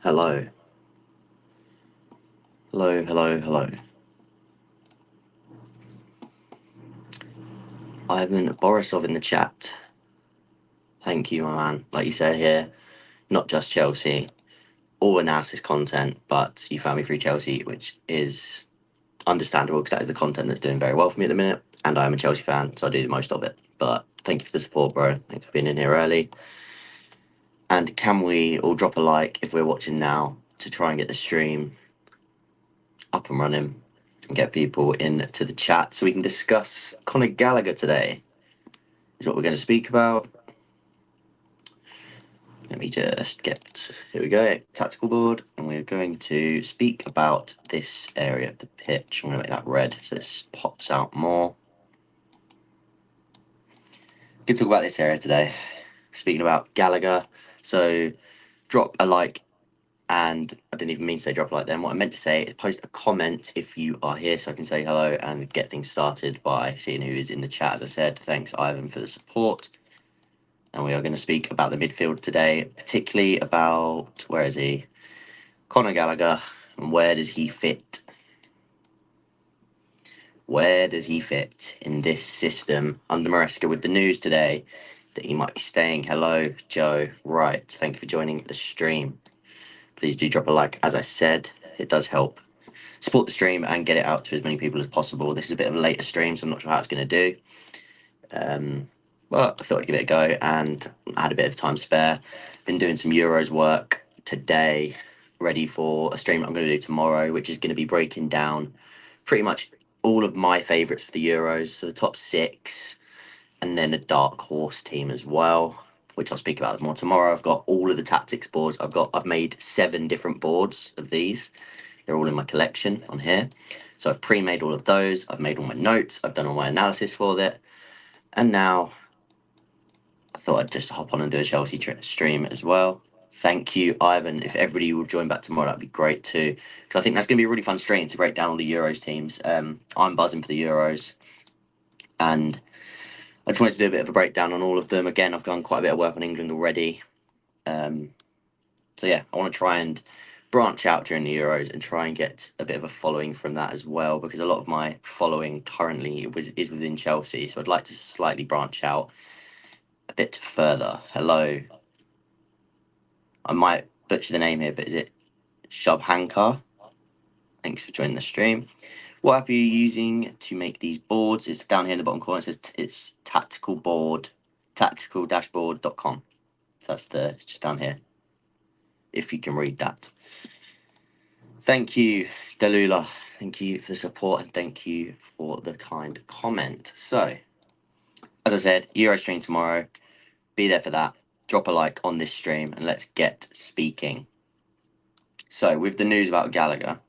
Hello. Hello, hello, hello. Ivan Borisov in the chat. Thank you, my man. Like you say here, not just Chelsea, all analysis content, but you found me through Chelsea, which is understandable because that is the content that's doing very well for me at the minute. And I'm a Chelsea fan, so I do the most of it. But thank you for the support, bro. Thanks for being in here early. And can we all drop a like if we're watching now to try and get the stream up and running and get people into the chat so we can discuss Conor Gallagher today, is what we're going to speak about. Let me just get, here we go, tactical board, and we're going to speak about this area of the pitch. I'm going to make that red so it pops out more. Good to talk about this area today. Speaking about Gallagher, so drop a like, and I didn't even mean to say drop a like then. What I meant to say is post a comment if you are here so I can say hello and get things started by seeing who is in the chat. As I said, thanks Ivan for the support. And we are going to speak about the midfield today, particularly about, where is he? Conor Gallagher, and where does he fit? Where does he fit in this system under Maresca with the news today that he might be staying? Hello, Joe. Right, thank you for joining the stream. Please do drop a like. As I said, it does help support the stream and get it out to as many people as possible. This is a bit of a later stream, so I'm not sure how it's going to do. But I thought I'd give it a go, and I had a bit of time spare. Been doing some Euros work today, ready for a stream that I'm going to do tomorrow, which is going to be breaking down pretty much all of my favourites for the Euros, so the top 6, and then a dark horse team as well, which I'll speak about more tomorrow. I've got all of the tactics boards. I've made 7 different boards of these. They're all in my collection on here. So I've pre-made all of those. I've made all my notes. I've done all my analysis for it, and now I thought I'd just hop on and do a Chelsea stream as well. Thank you, Ivan. If everybody will join back tomorrow, that'd be great too. Because I think that's going to be a really fun stream to break down all the Euros teams. I'm buzzing for the Euros, and I just wanted to do a bit of a breakdown on all of them. Again, I've done quite a bit of work on England already. So yeah, I want to try and branch out during the Euros and try and get a bit of a following from that as well, because a lot of my following currently is within Chelsea. So I'd like to slightly branch out a bit further. Hello. I might butcher the name here, but is it Shubhankar? Thanks for joining the stream. What app are you using to make these boards? It's down here in the bottom corner. It says it's tactical-dashboard.com. So it's just down here, if you can read that. Thank you, Delula. Thank you for the support, and thank you for the kind comment. So, as I said, Euro stream tomorrow. Be there for that. Drop a like on this stream, and let's get speaking. So, with the news about Gallagher,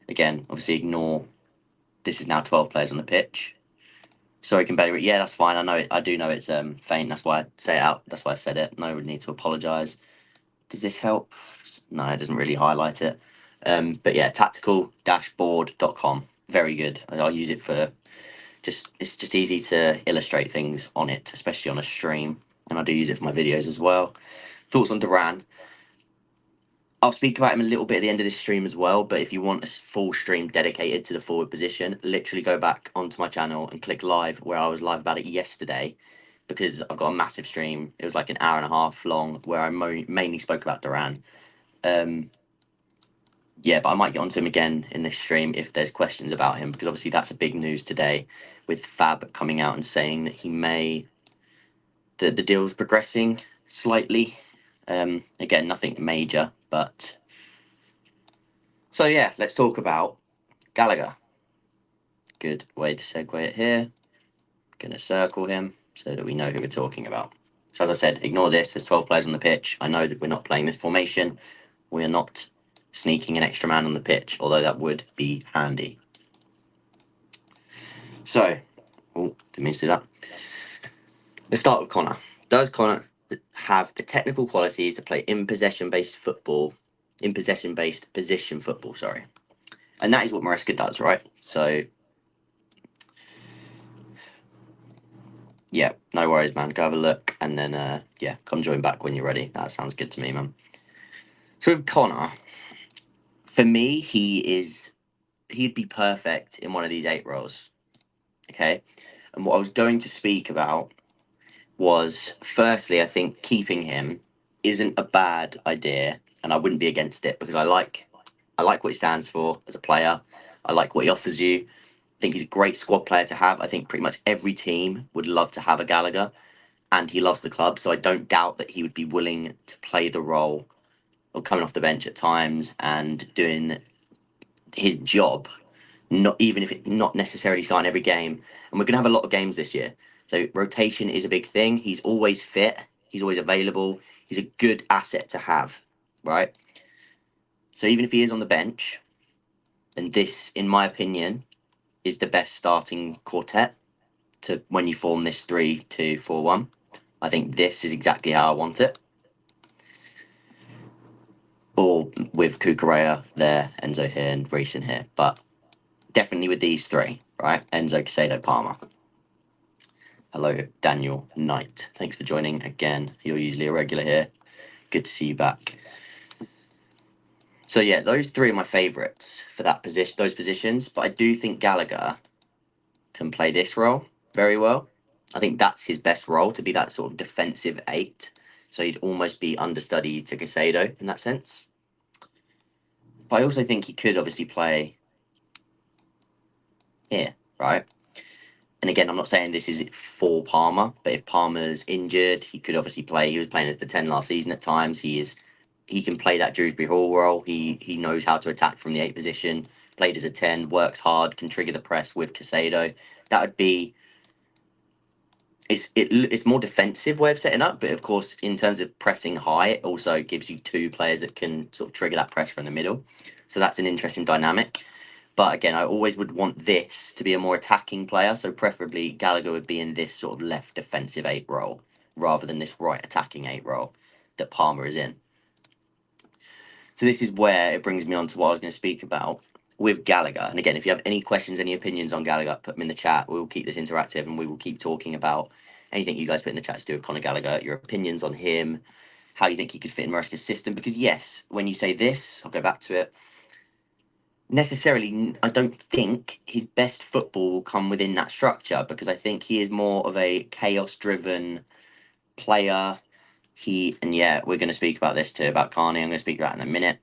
again, obviously ignore. This is now 12 players on the pitch. Sorry, can barely. Yeah, that's fine. I know it. I do know it's faint. That's why I say it out. That's why I said it. No need to apologise. Does this help? No, it doesn't really highlight it. But yeah, tactical-dashboard.com. Very good. I'll use it for it's just easy to illustrate things on it, especially on a stream. And I do use it for my videos as well. Thoughts on Duran? I'll speak about him a little bit at the end of this stream as well, but if you want a full stream dedicated to the forward position, literally go back onto my channel and click live, where I was live about it yesterday, because I've got a massive stream. It was like an hour and a half long, where I mainly spoke about Duran. Yeah, but I might get onto him again in this stream if there's questions about him, because obviously that's a big news today, with Fab coming out and saying that the deal's progressing slightly. Again, nothing major, but so yeah, let's talk about Gallagher. Good way to segue it here. Gonna circle him so that we know who we're talking about. So as I said, ignore this. There's 12 players on the pitch. I know that we're not playing this formation. We are not sneaking an extra man on the pitch, although that would be handy. So, didn't mean to do that. Let's start with Conor. Does Conor have the technical qualities to play in possession-based position football, sorry. And that is what Maresca does, right? So, yeah, no worries, man. Go have a look, and then, yeah, come join back when you're ready. That sounds good to me, man. So with Connor, for me, he'd be perfect in one of these 8 roles. Okay. And what I was going to speak about was, firstly, I think keeping him isn't a bad idea, and I wouldn't be against it because I like what he stands for as a player. I like what he offers you. I think he's a great squad player to have. I think pretty much every team would love to have a Gallagher, and he loves the club, so I don't doubt that he would be willing to play the role of coming off the bench at times and doing his job, not even if it not necessarily sign every game. And we're gonna have a lot of games this year, so rotation is a big thing. He's always fit. He's always available. He's a good asset to have, right? So even if he is on the bench, and this, in my opinion, is the best starting quartet to when you form this 3-2-4-1. I think this is exactly how I want it. Or with Kukurea there, Enzo here, and Reece in here, but definitely with these 3, right? Enzo, Casado, Palmer. Hello, Daniel Knight. Thanks for joining again. You're usually a regular here. Good to see you back. So yeah, those 3 are my favourites for that position, those positions. But I do think Gallagher can play this role very well. I think that's his best role, to be that sort of defensive 8. So he'd almost be understudy to Casado in that sense. But I also think he could obviously play here, right? And again, I'm not saying this is for Palmer, but if Palmer's injured, he could obviously play. He was playing as the 10 last season at times. He can play that Dewsbury Hall role. He knows how to attack from the 8 position. Played as a 10, works hard, can trigger the press with Casado. That would be it's more defensive way of setting up, but of course, in terms of pressing high, it also gives you 2 players that can sort of trigger that pressure in the middle. So that's an interesting dynamic. But again, I always would want this to be a more attacking player. So preferably Gallagher would be in this sort of left defensive 8 role rather than this right attacking 8 role that Palmer is in. So this is where it brings me on to what I was going to speak about with Gallagher. And again, if you have any questions, any opinions on Gallagher, put them in the chat. We will keep this interactive and we will keep talking about anything you guys put in the chat to do with Conor Gallagher, your opinions on him, how you think he could fit in Maresca's system. Because yes, when you say this, I'll go back to it. Necessarily, I don't think his best football will come within that structure because I think he is more of a chaos-driven player. And yeah, we're going to speak about this too, about Carney. I'm going to speak about that in a minute.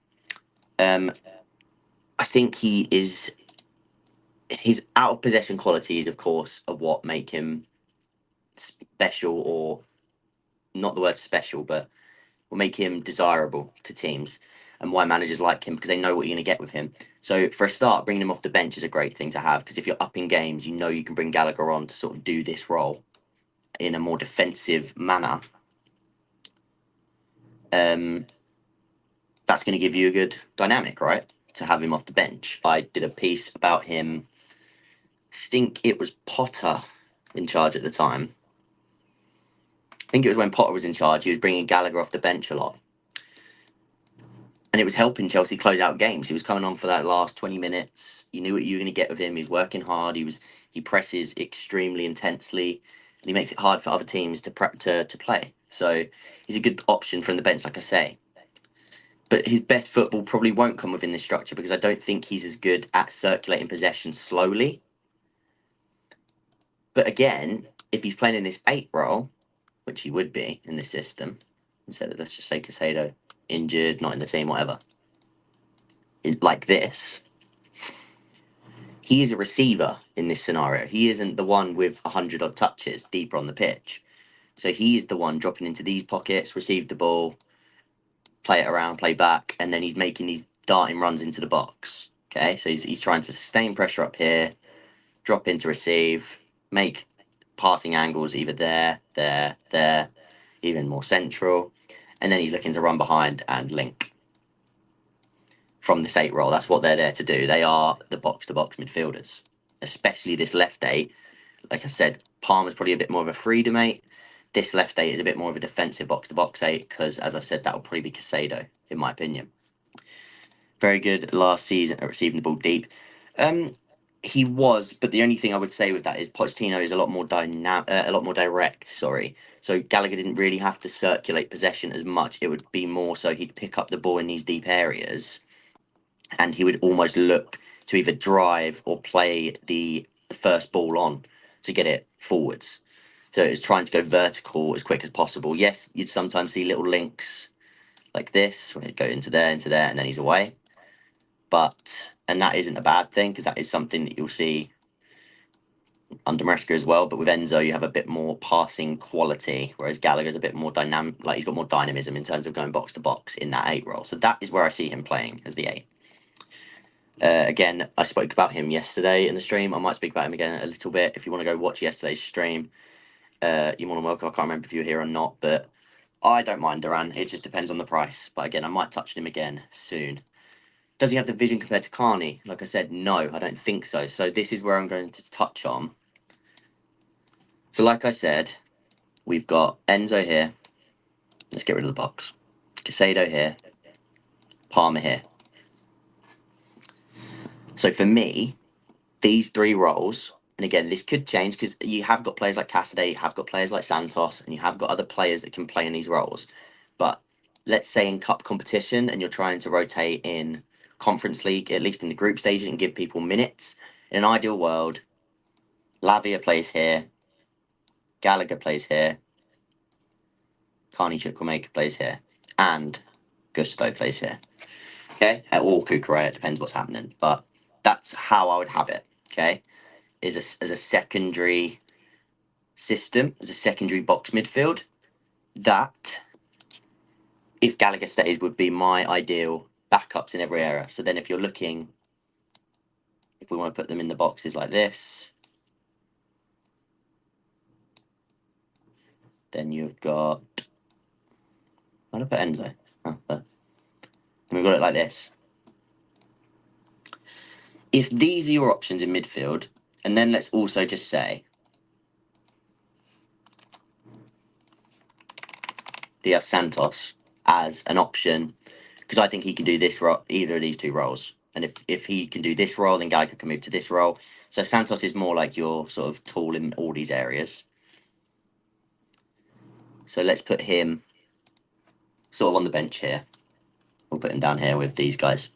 I think his out of possession qualities, of course, are what make him special, or not the word special, but will make him desirable to teams and why managers like him because they know what you're going to get with him. So for a start, bringing him off the bench is a great thing to have because if you're up in games, you know you can bring Gallagher on to sort of do this role in a more defensive manner. That's going to give you a good dynamic, right? To have him off the bench. I did a piece about him. I think it was Potter in charge at the time. I think it was when Potter was in charge. He was bringing Gallagher off the bench a lot. And it was helping Chelsea close out games. He was coming on for that last 20 minutes. You knew what you were going to get with him. He's working hard. He presses extremely intensely, and he makes it hard for other teams to play. So he's a good option from the bench, like I say. But his best football probably won't come within this structure because I don't think he's as good at circulating possession slowly. But again, if he's playing in this 8 role, which he would be in this system, instead of, let's just say, Casado, injured, not in the team, whatever, like this, he is a receiver in this scenario. He isn't the one with 100 odd touches deeper on the pitch. So he is the one dropping into these pockets, receive the ball, play it around, play back, and then he's making these darting runs into the box. Okay, so he's trying to sustain pressure up here, drop in to receive, make passing angles either there, even more central, and then he's looking to run behind and link from this 8 role. That's what they're there to do. They are the box-to-box midfielders, especially this left 8. Like I said, Palmer's probably a bit more of a freedom 8. This left 8 is a bit more of a defensive box-to-box 8 because, as I said, that will probably be Casado, in my opinion. Very good last season at receiving the ball deep. He was, but the only thing I would say with that is Pochettino is a lot more a lot more direct. Sorry, so Gallagher didn't really have to circulate possession as much. It would be more so he'd pick up the ball in these deep areas, and he would almost look to either drive or play the first ball on to get it forwards. So it's trying to go vertical as quick as possible. Yes, you'd sometimes see little links like this where he'd go into there, and then he's away. And that isn't a bad thing because that is something that you'll see under Maresca as well. But with Enzo, you have a bit more passing quality, whereas Gallagher's a bit more dynamic. Like he's got more dynamism in terms of going box to box in that 8 role. So that is where I see him playing as the 8. Again, I spoke about him yesterday in the stream. I might speak about him again a little bit. If you want to go watch yesterday's stream, you're more than welcome. I can't remember if you were here or not, but I don't mind Duran. It just depends on the price. But again, I might touch on him again soon. Does he have the vision compared to Carney? Like I said, no, I don't think so. So this is where I'm going to touch on. So like I said, we've got Enzo here. Let's get rid of the box. Casado here. Palmer here. So for me, these 3 roles, and again, this could change because you have got players like Cassidy, you have got players like Santos, and you have got other players that can play in these roles. But let's say in cup competition and you're trying to rotate in Conference League, at least in the group stages, and give people minutes. In an ideal world, Lavia plays here, Gallagher plays here, Carney Chukwuemeka plays here, and Gusto plays here. Okay, or Kukurea, it depends what's happening, but that's how I would have it. Okay, as a secondary system, as a secondary box midfield. That, if Gallagher stays, would be my ideal backups in every area. So then, if you're looking, if we want to put them in the boxes like this, then you've got. Why did I put Enzo? Oh, and we've got it like this. If these are your options in midfield, and then let's also just say, do you have Santos as an option? Because I think he can do this either of these 2 roles. And if he can do this role, then Gallagher can move to this role. So Santos is more like your sort of tool in all these areas. So let's put him sort of on the bench here. We'll put him down here with these guys.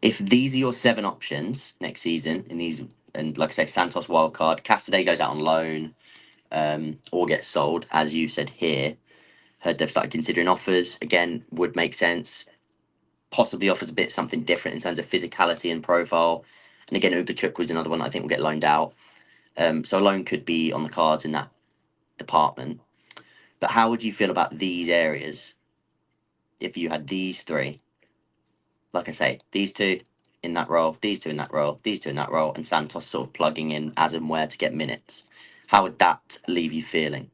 If these are your 7 options next season in these, and like I say, Santos wildcard, Cassidy goes out on loan, or gets sold, as you said here. Heard they've started considering offers. Again, would make sense. Possibly offers a bit something different in terms of physicality and profile. And again, Ugachuk was another one I think will get loaned out. So a loan could be on the cards in that department. But how would you feel about these areas if you had these 3? Like I say, these 2 in that role, these 2 in that role, these 2 in that role, and Santos sort of plugging in as and where to get minutes. How would that leave you feeling?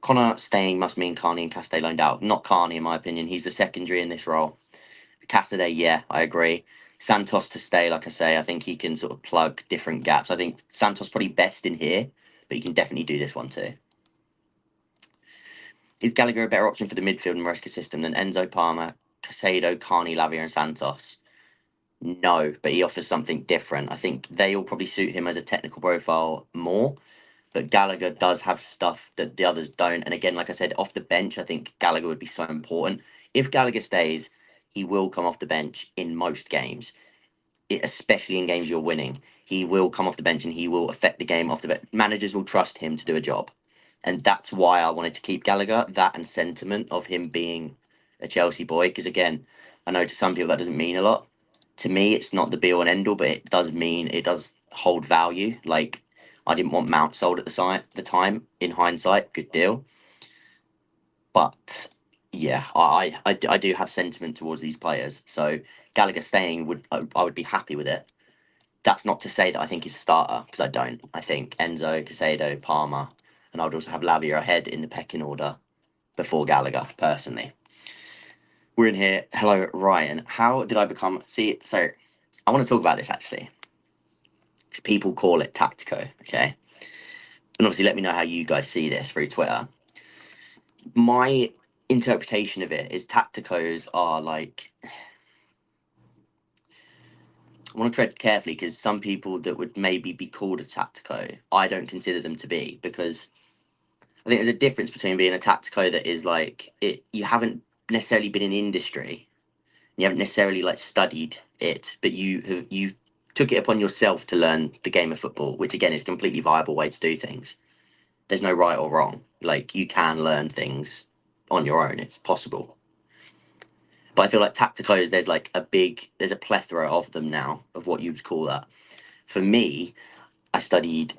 Conor staying must mean Carney and Cassidy loaned out. Not Carney, in my opinion. He's the secondary in this role. Cassidy, yeah, I agree. Santos to stay, like I say, I think he can sort of plug different gaps. I think Santos probably best in here, but he can definitely do this one too. Is Gallagher a better option for the midfield and Maresca system than Enzo, Palmer, Casado, Carney, Lavia, and Santos? No, but he offers something different. I think they all probably suit him as a technical profile more, but Gallagher does have stuff that the others don't. And again, like I said, off the bench, I think Gallagher would be so important. If Gallagher stays, he will come off the bench in most games, especially in games you're winning. He will come off the bench and he will affect the game off the bench. Managers will trust him to do a job. And that's why I wanted to keep Gallagher, that and sentiment of him being a Chelsea boy. Because again, I know to some people that doesn't mean a lot. To me, it's not the be all and end all, but it does hold value. Like, I didn't want Mount sold at the time. In hindsight, good deal. But yeah, I do have sentiment towards these players. So Gallagher staying I would be happy with it. That's not to say that I think he's a starter, because I don't. I think Enzo, Casado, Palmer, and I would also have Lavia ahead in the pecking order before Gallagher, personally. We're in here. Hello, Ryan. How did I become... See, so I want to talk about this, actually. Because people call it Tactico, okay? And obviously, let me know how you guys see this through Twitter. My interpretation of it is Tacticos are like... want to tread carefully because some people that would maybe be called a tactico, I don't consider them to be, because I think there's a difference between being a tactico that is like it. You haven't necessarily been in the industry, you haven't necessarily like studied it, but you took it upon yourself to learn the game of football, which again is a completely viable way to do things. There's no right or wrong. Like you can learn things on your own. It's possible. But I feel like tacticos, there's a plethora of them now of what you would call that. For me, I studied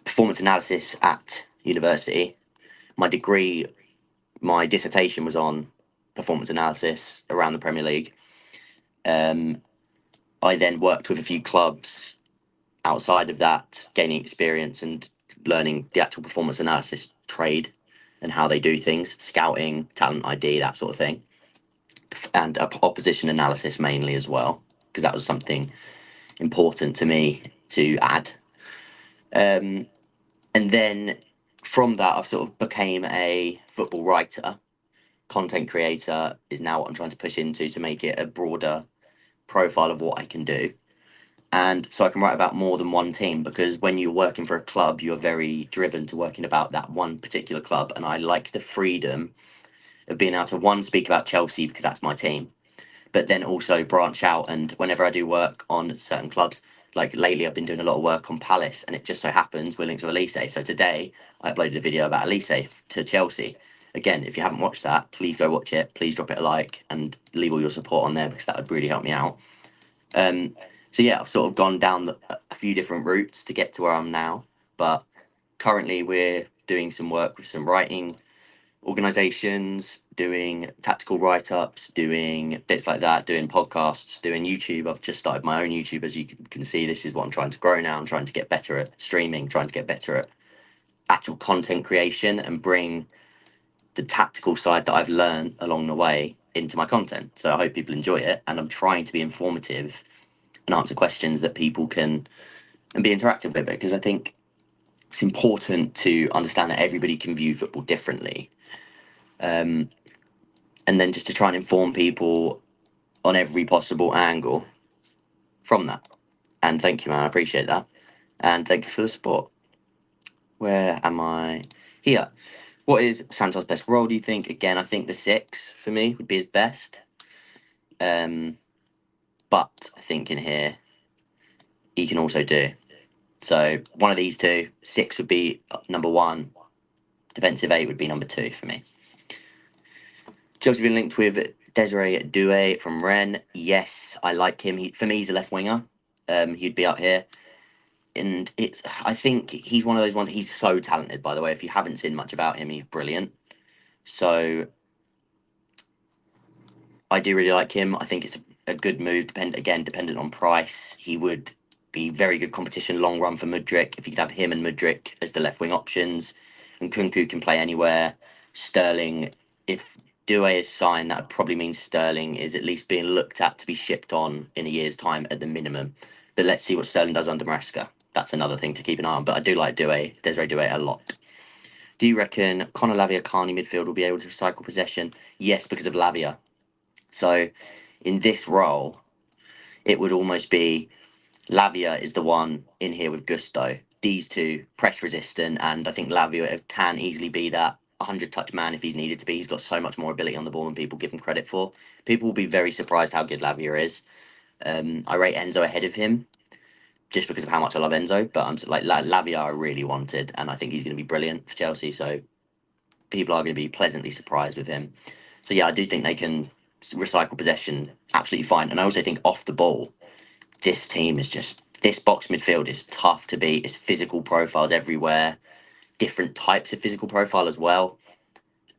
performance analysis at university. My degree, my dissertation was on performance analysis around the Premier League. Um, I then worked with a few clubs outside of that, gaining experience and learning the actual performance analysis trade and how they do things, scouting, talent ID, that sort of thing, and opposition analysis mainly as well, because that was something important to me to add. Um, and then from that, I've sort of became a football writer. Content creator is now what I'm trying to push into to make it a broader profile of what I can do. And so I can write about more than one team, because when you're working for a club, you're very driven to working about that one particular club. And I like the freedom of being able to, one, speak about Chelsea because that's my team, but then also branch out. And whenever I do work on certain clubs, like lately I've been doing a lot of work on Palace, and it just so happens we're linked to Elise. So today I uploaded a video about Elise to Chelsea. Again, if you haven't watched that, please go watch it. Please drop it a like and leave all your support on there, because that would really help me out. Um, so yeah, I've sort of gone down a few different routes to get to where I'm now. But currently we're doing some work with some writing organizations, doing tactical write-ups, doing bits like that, doing podcasts, doing YouTube. I've just started my own YouTube. As you can see, this is what I'm trying to grow now. I'm trying to get better at streaming, trying to get better at actual content creation, and bring the tactical side that I've learned along the way into my content. So I hope people enjoy it, and I'm trying to be informative and answer questions that people can and be interactive with it, because I think it's important to understand that everybody can view football differently. Um, and then just to try and inform people on every possible angle from that. And thank you, man. I appreciate that. And thank you for the support. Where am I? Here. What is Santos' best role, do you think? Again, I think the 6 for me would be his best. But I think in here, he can also do. So one of these two, 6 would be number 1. Defensive 8 would be number 2 for me. Chelsea been linked with Desiree Doué from Rennes. Yes, I like him. For me, he's a left winger. He'd be up here. And I think he's one of those ones. He's so talented, by the way. If you haven't seen much about him, he's brilliant. So I do really like him. I think it's a good move. Dependent on price. He would be very good competition long run for Mudryk if you could have him and Mudryk as the left wing options. And Kunku can play anywhere. Sterling, if Doué is signed, that would probably mean Sterling is at least being looked at to be shipped on in a year's time at the minimum. But let's see what Sterling does under Maresca. That's another thing to keep an eye on. But I do like Desiree Doué a lot. Do you reckon Conor Lavia Carney midfield will be able to recycle possession? Yes, because of Lavia. So in this role, it would almost be Lavia is the one in here with Gusto. These two press resistant, and I think Lavia can easily be that 100-touch man if he's needed to be. He's got so much more ability on the ball than people give him credit for. People will be very surprised how good Lavia is. I rate Enzo ahead of him just because of how much I love Enzo, but I'm like Lavia I really wanted, and I think he's going to be brilliant for Chelsea. So people are going to be pleasantly surprised with him. So yeah, I do think they can recycle possession absolutely fine, and I also think off the ball, this team is just this box midfield is tough to beat. It's physical profiles everywhere, different types of physical profile as well.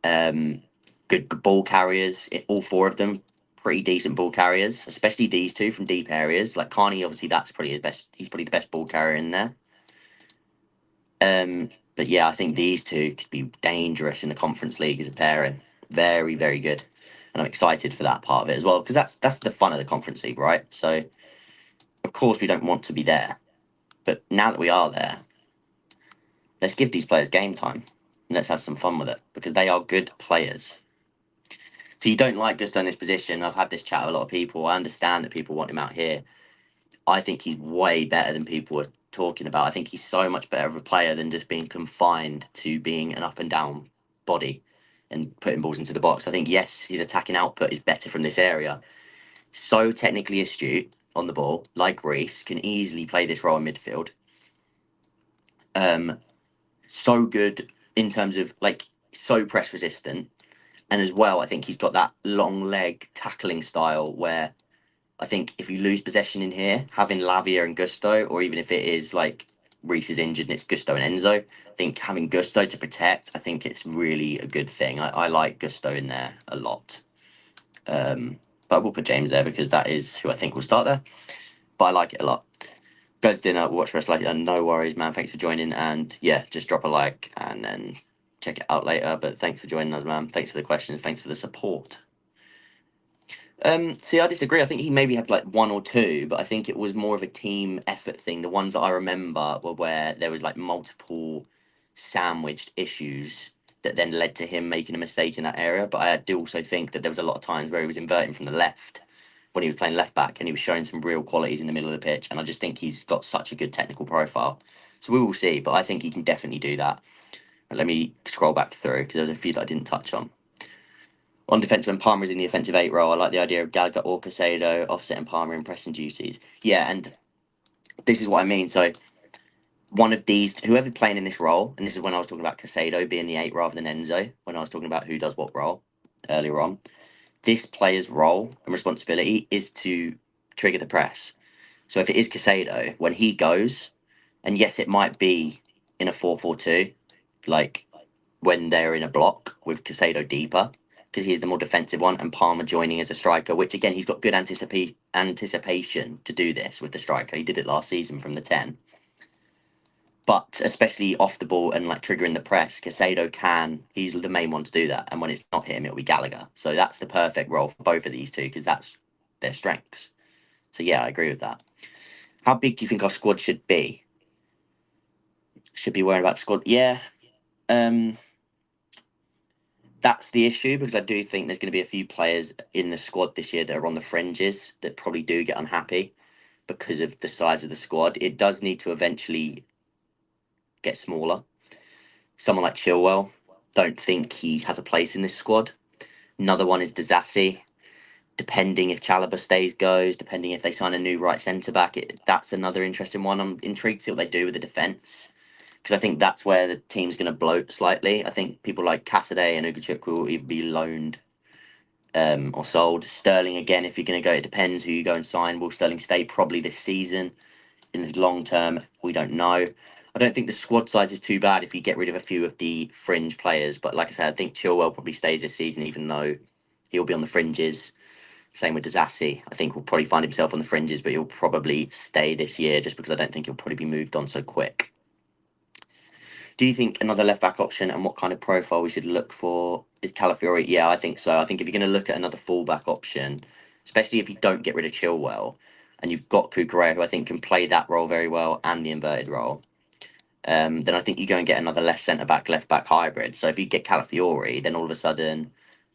Good ball carriers, all 4 of them, pretty decent ball carriers, especially these 2 from deep areas. Like Carney, obviously that's probably his best. He's probably the best ball carrier in there. But yeah, I think these 2 could be dangerous in the Conference League as a pairing. Very, very good, and I'm excited for that part of it as well, because that's the fun of the Conference League, right? So of course we don't want to be there, but now that we are there, let's give these players game time and let's have some fun with it, because they are good players. So you don't like Gusto in this position. I've had this chat with a lot of people. I understand that people want him out here. I think he's way better than people are talking about. I think he's so much better of a player than just being confined to being an up and down body and putting balls into the box. I think, yes, his attacking output is better from this area. So technically astute on the ball, like Reece, can easily play this role in midfield. So good in terms of like so press resistant. And as well, I think he's got that long leg tackling style where I think if you lose possession in here, having Lavia and Gusto, or even if it is like Reece is injured and it's Gusto and Enzo, I think having Gusto to protect, I think it's really a good thing. I like Gusto in there a lot. But I will put James there because that is who I think will start there. But I like it a lot. Go to dinner, watch the rest later. No worries, man. Thanks for joining. And yeah, just drop a like and then check it out later. But thanks for joining us, man. Thanks for the questions. Thanks for the support. See, I disagree. I think he maybe had like one or two, but I think it was more of a team effort thing. The ones that I remember were where there was like multiple sandwiched issues that then led to him making a mistake in that area. But I do also think that there was a lot of times where he was inverting from the left when he was playing left back and he was showing some real qualities in the middle of the pitch. And I just think he's got such a good technical profile. So we will see, but I think he can definitely do that. But let me scroll back through because there's a few that I didn't touch on. On defence, when Palmer is in the offensive 8 role, I like the idea of Gallagher or Casado offsetting Palmer in pressing duties. Yeah, and this is what I mean. So one of these, whoever playing in this role, and this is when I was talking about Casado being the 8 rather than Enzo, when I was talking about who does what role earlier on. This player's role and responsibility is to trigger the press. So if it is Casado, when he goes, and yes, it might be in a 4-4-2, like when they're in a block with Casado deeper, because he's the more defensive one, and Palmer joining as a striker, which again, he's got good anticipation to do this with the striker. He did it last season from the 10. But especially off the ball and like triggering the press, Casado he's the main one to do that. And when it's not him, it'll be Gallagher. So that's the perfect role for both of these two because that's their strengths. So yeah, I agree with that. How big do you think our squad should be? Should be worried about squad? Yeah. That's the issue because I do think there's going to be a few players in the squad this year that are on the fringes that probably do get unhappy because of the size of the squad. It does need to eventually get smaller. Someone like Chilwell, don't think he has a place in this squad. Another one is Dizassi. Depending if Chalobah stays, goes, depending if they sign a new right centre back, that's another interesting one. I'm intrigued to see what they do with the defence because I think that's where the team's going to bloat slightly. I think people like Cassidy and Ugachuk will either be loaned or sold. Sterling, again, if you're going to go, it depends who you go and sign. Will Sterling stay probably this season? In the long term, we don't know. I don't think the squad size is too bad if you get rid of a few of the fringe players. But like I said, I think Chilwell probably stays this season, even though he'll be on the fringes. Same with Dizassi. I think will probably find himself on the fringes, but he'll probably stay this year just because I don't think he'll probably be moved on so quick. Do you think another left back option and what kind of profile we should look for is Calafiori? Yeah, I think so. I think if you're going to look at another fullback option, especially if you don't get rid of Chilwell, and you've got Cucurella, who I think can play that role very well and the inverted role, then I think you go and get another left centre back, left back hybrid. So if you get Calafiori, then all of a sudden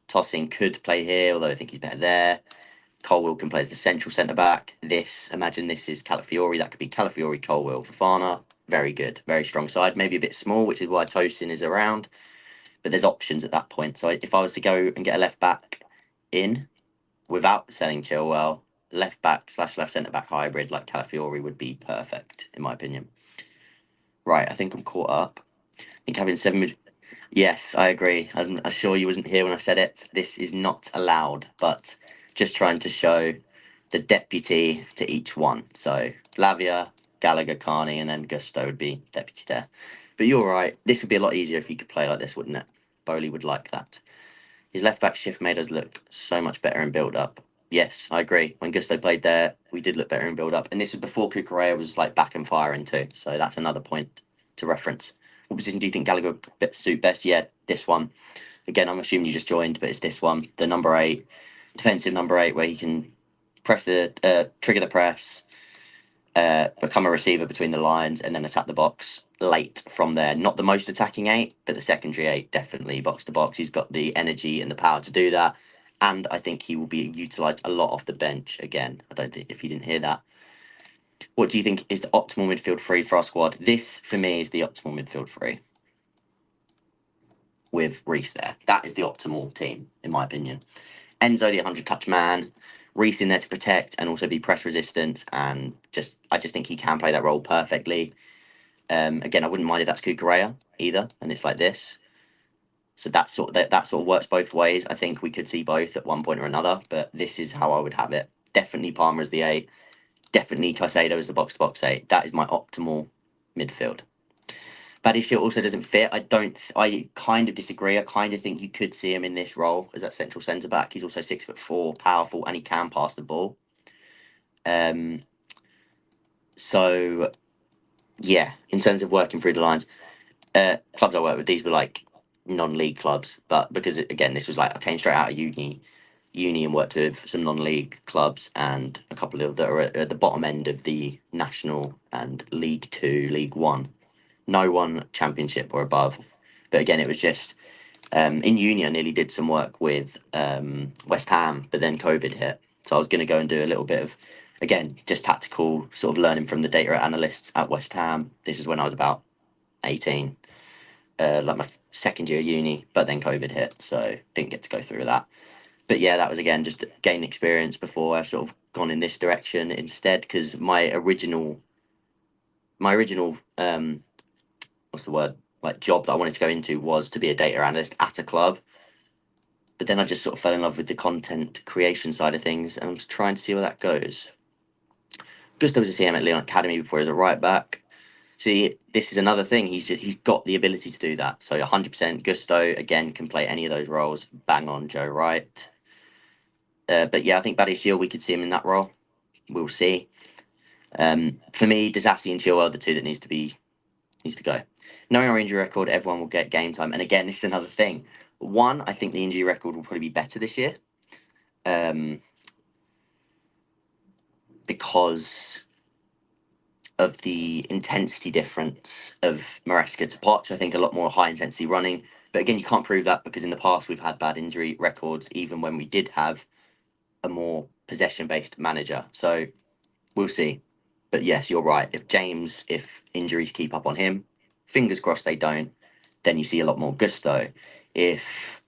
Tossing could play here, although I think he's better there. Colwill can play as the central centre back. Imagine this is Calafiori. That could be Calafiori, Colwill, Fofana. Very good, very strong side. Maybe a bit small, which is why Tosin is around. But there's options at that point. So if I was to go and get a left back in without selling Chilwell, left back / left centre back hybrid like Calafiori would be perfect, in my opinion. Right, I think I'm caught up. I think having 7 Yes, I agree. I'm sure you wasn't here when I said it. This is not allowed, but just trying to show the deputy to each one. So Lavia, Gallagher, Carney, and then Gusto would be deputy there. But you're right. This would be a lot easier if you could play like this, wouldn't it? Bowley would like that. His left back shift made us look so much better in build up. Yes, I agree. When Gusto played there, we did look better in build up. And this was before Cucurella was like back and firing too. So that's another point to reference. What position do you think Gallagher would suit best? Yeah, this one. Again, I'm assuming you just joined, but it's this one. The number 8, defensive number 8, where he can trigger the press, become a receiver between the lines, and then attack the box late from there. Not the most attacking 8, but the secondary 8, definitely box to box. He's got the energy and the power to do that. And I think he will be utilised a lot off the bench again. I don't think, if you didn't hear that. What do you think is the optimal midfield three for our squad? This, for me, is the optimal midfield three with Reece there. That is the optimal team, in my opinion. Enzo, the 100-touch man. Reece in there to protect and also be press resistant. And I just think he can play that role perfectly. Again, I wouldn't mind if that's Cucurella either, and it's like this. So that sort of works both ways. I think we could see both at one point or another, but this is how I would have it. Definitely Palmer as the 8. Definitely Caicedo as the box-to-box 8. That is my optimal midfield. Badiashile also doesn't fit. I kind of disagree. I kind of think you could see him in this role as that central centre back. He's also 6'4", powerful, and he can pass the ball. So yeah, in terms of working through the lines, clubs I work with, these were like non-league clubs, but because again, this was like I came straight out of uni and worked with some non-league clubs and a couple of that are at the bottom end of the national and League Two, League One. No one championship or above. But again, it was just in uni, I nearly did some work with West Ham, but then COVID hit. So I was going to go and do a little bit of, again, just tactical sort of learning from the data analysts at West Ham. This is when I was about 18, like my second year of uni, but then COVID hit. So didn't get to go through that. But yeah, that was again just gain experience before I've sort of gone in this direction instead, because my original what's the word, like job that I wanted to go into was to be a data analyst at a club. But then I just sort of fell in love with the content creation side of things, and I'm just trying to see where that goes. Gusto was a CM at Leon Academy before he was a right back. See, this is another thing. He's got the ability to do that. So 100% Gusto again can play any of those roles. Bang on, Joe Wright. But yeah, I think Badiashile, we could see him in that role. We'll see. For me, Disasi and Chilwell are the two that needs to go. Knowing our injury record, everyone will get game time. And again, this is another thing. One, I think the injury record will probably be better this year. Because of the intensity difference of Maresca to Poch. I think a lot more high intensity running. But again, you can't prove that because in the past we've had bad injury records, even when we did have a more possession based manager. So we'll see. But yes, you're right. If injuries keep up on him, fingers crossed they don't, then you see a lot more Gusto. If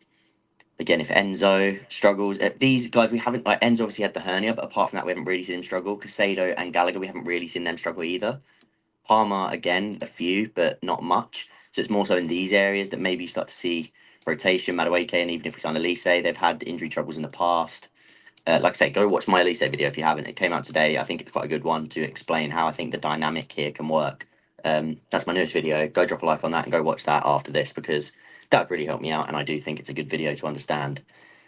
Enzo struggles, these guys we haven't, like Enzo obviously had the hernia, but apart from that, we haven't really seen him struggle. Caicedo and Gallagher, we haven't really seen them struggle either. Palmer again, a few, but not much. So it's more so in these areas that maybe you start to see rotation. Madueke, and even if we sign Elise, they've had injury troubles in the past. Like I say, go watch my Elise video if you haven't. It came out today. I think it's quite a good one to explain how I think the dynamic here can work. That's my newest video. Go drop a like on that and go watch that after this, because that would really help me out. And I do think it's a good video to understand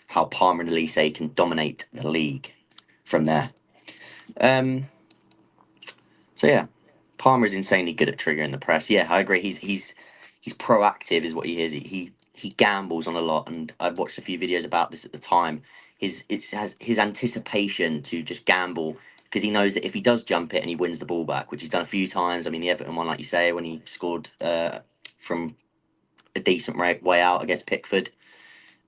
how Palmer and Elise can dominate the league from there. So yeah, Palmer is insanely good at triggering the press. Yeah, I agree. He's proactive, is what he is. He gambles on a lot, and I've watched a few videos about this at the time. His anticipation to just gamble, because he knows that if he does jump it and he wins the ball back, which he's done a few times. I mean, the Everton one, like you say, when he scored from a decent way out against Pickford.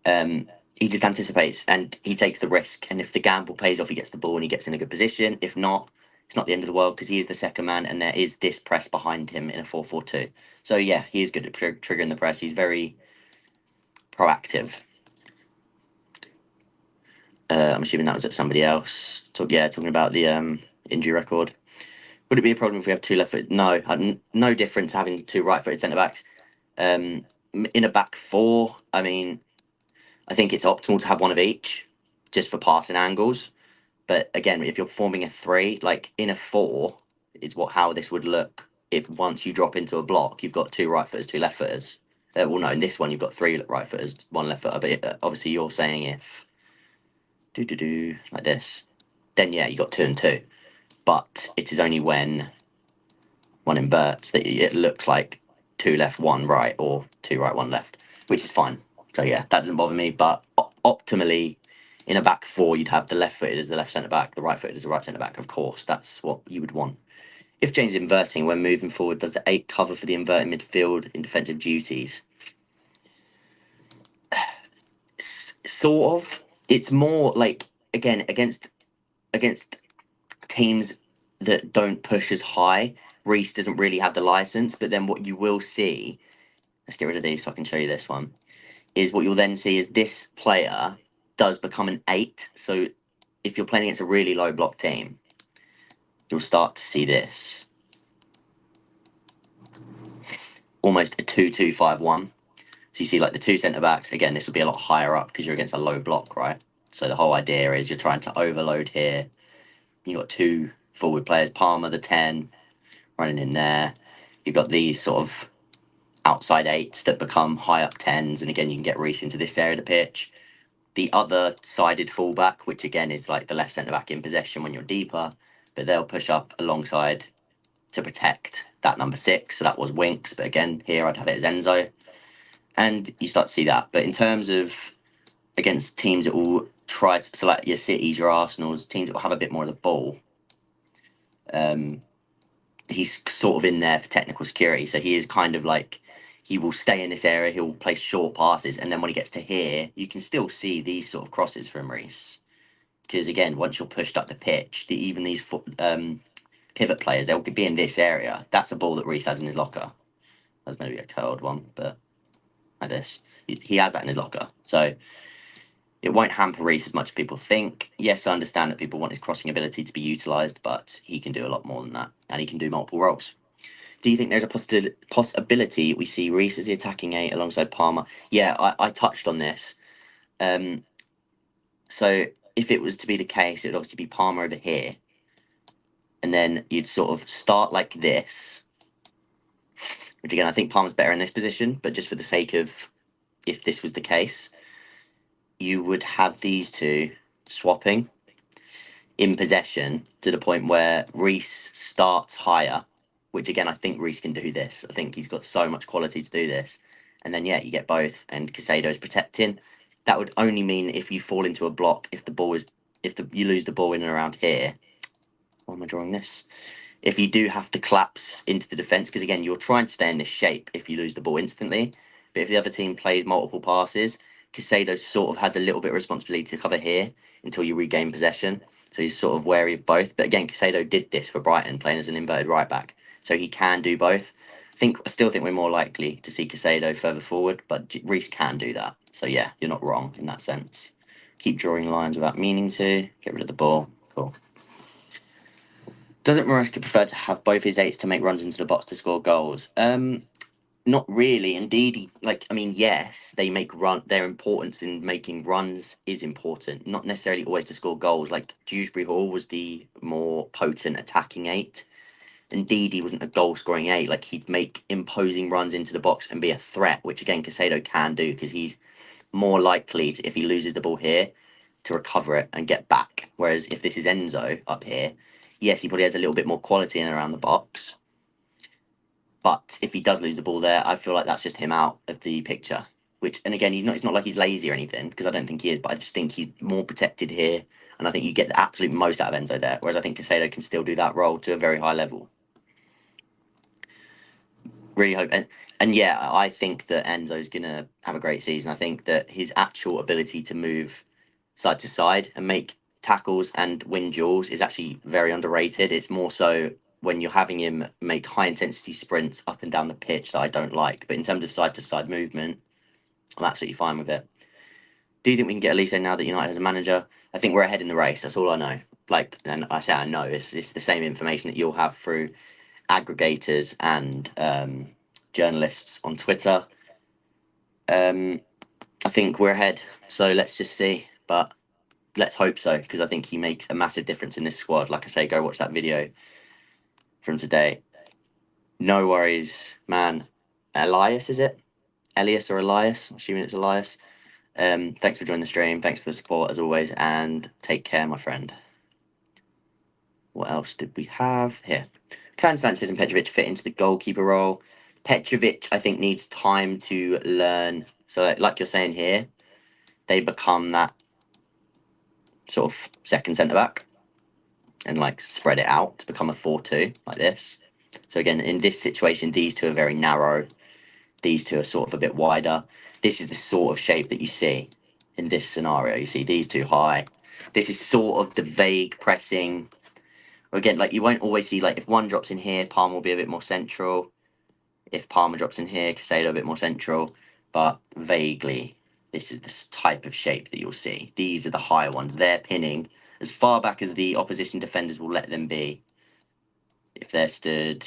He just anticipates and he takes the risk. And if the gamble pays off, he gets the ball and he gets in a good position. If not, it's not the end of the world, because he is the second man and there is this press behind him in a 4-4-2. So yeah, he is good at triggering the press. He's very proactive. I'm assuming that was at somebody else. Talking about the injury record. Would it be a problem if we have two left foot? No, no difference having two right footed centre backs. In a back four, I mean, I think it's optimal to have one of each, just for passing angles. But again, if you're forming a three, like in a four, is how this would look if once you drop into a block, you've got two right footers, two left footers. Well, no, in this one you've got three right footers, one left footer. But obviously, you're saying if like this, then yeah, you got two and two. But it is only when one inverts that it looks like two left, one right, or two right, one left, which is fine. So yeah, that doesn't bother me. But optimally, in a back four, you'd have the left footed as the left centre back, the right footed as the right centre back. Of course, that's what you would want. If James is inverting when moving forward, does the 8 cover for the inverted midfield in defensive duties? Sort of. It's more like, again, against teams that don't push as high, Reece doesn't really have the license. But then what you will see, let's get rid of these so I can show you this one, is what you'll then see is this player does become an 8. So if you're playing against a really low block team, you'll start to see this. Almost a 2-2-5-1. So you see like the 2 centre-backs, again, this would be a lot higher up because you're against a low block, right? So the whole idea is you're trying to overload here. You've got 2 forward players, Palmer, the 10, running in there. You've got these sort of outside 8s that become high up 10s. And again, you can get Reece into this area of the pitch. The other sided fullback, which again is like the left centre-back in possession when you're deeper, but they'll push up alongside to protect that number 6. So that was Winks. But again, here I'd have it as Enzo. And you start to see that. But in terms of against teams that will try to, so like your Cities, your Arsenals, teams that will have a bit more of the ball, he's sort of in there for technical security. So he is kind of like, he will stay in this area, he'll play short passes, and then when he gets to here, you can still see these sort of crosses from Reece. Because again, once you're pushed up the pitch, even these pivot players, they'll be in this area. That's a ball that Reece has in his locker. That's maybe a curled one, but like this. He has that in his locker. So it won't hamper Reece as much as people think. Yes, I understand that people want his crossing ability to be utilised, but he can do a lot more than that, and he can do multiple roles. Do you think there's a possibility we see Reece as the attacking 8 alongside Palmer? Yeah, I touched on this. So if it was to be the case, it would obviously be Palmer over here, and then you'd sort of start like this, which again, I think Palmer's better in this position, but just for the sake of if this was the case, you would have these 2 swapping in possession to the point where Reece starts higher, which again, I think Reece can do this. I think he's got so much quality to do this. And then, yeah, you get both, and Casado's protecting. That would only mean if you fall into a block, if you lose the ball in and around here. Why am I drawing this? If you do have to collapse into the defence, because again, you're trying to stay in this shape if you lose the ball instantly. But if the other team plays multiple passes, Casado sort of has a little bit of responsibility to cover here until you regain possession. So he's sort of wary of both. But again, Casado did this for Brighton, playing as an inverted right back. So he can do both. I still think we're more likely to see Casado further forward, but Reece can do that. So yeah, you're not wrong in that sense. Keep drawing lines without meaning to. Get rid of the ball. Cool. Doesn't Maresca prefer to have both his 8s to make runs into the box to score goals? Not really. Indeed, yes, they make run. Their importance in making runs is important, not necessarily always to score goals. Like Dewsbury Hall was the more potent attacking 8. Indeed, he wasn't a goal-scoring 8. Like he'd make imposing runs into the box and be a threat, which again Casado can do because he's more likely to, if he loses the ball here, to recover it and get back. Whereas if this is Enzo up here, yes, he probably has a little bit more quality in and around the box. But if he does lose the ball there, I feel like that's just him out of the picture. And again, it's not like he's lazy or anything, because I don't think he is, but I just think he's more protected here. And I think you get the absolute most out of Enzo there. Whereas I think Casado can still do that role to a very high level. Really hope. And yeah, I think that Enzo's going to have a great season. I think that his actual ability to move side to side and make tackles and win duels is actually very underrated. It's more so when you're having him make high intensity sprints up and down the pitch that I don't like. But in terms of side to side movement, I'm absolutely fine with it. Do you think we can get Elise now that United has a manager? I think we're ahead in the race. That's all I know. And I say I know. It's the same information that you'll have through aggregators and journalists on Twitter. I think we're ahead. So let's just see. But let's hope so, because I think he makes a massive difference in this squad. Like I say, go watch that video from today. No worries, man. Elias, is it? Elias or Elias? I'm assuming it's Elias. Thanks for joining the stream. Thanks for the support as always, and take care, my friend. What else did we have here? Can Sanchez and Petrovic fit into the goalkeeper role? Petrovic, I think, needs time to learn. So, like you're saying here, they become that sort of second centre back and spread it out to become a 4-2 like this. So again, in this situation, these 2 are very narrow. These 2 are sort of a bit wider. This is the sort of shape that you see in this scenario. You see these 2 high. This is sort of the vague pressing, Again, like you won't always see, like if one drops in here, Palmer will be a bit more central. If Palmer drops in here, Casado a bit more central. But vaguely, this is the type of shape that you'll see. These are the higher ones. They're pinning as far back as the opposition defenders will let them be. If they're stood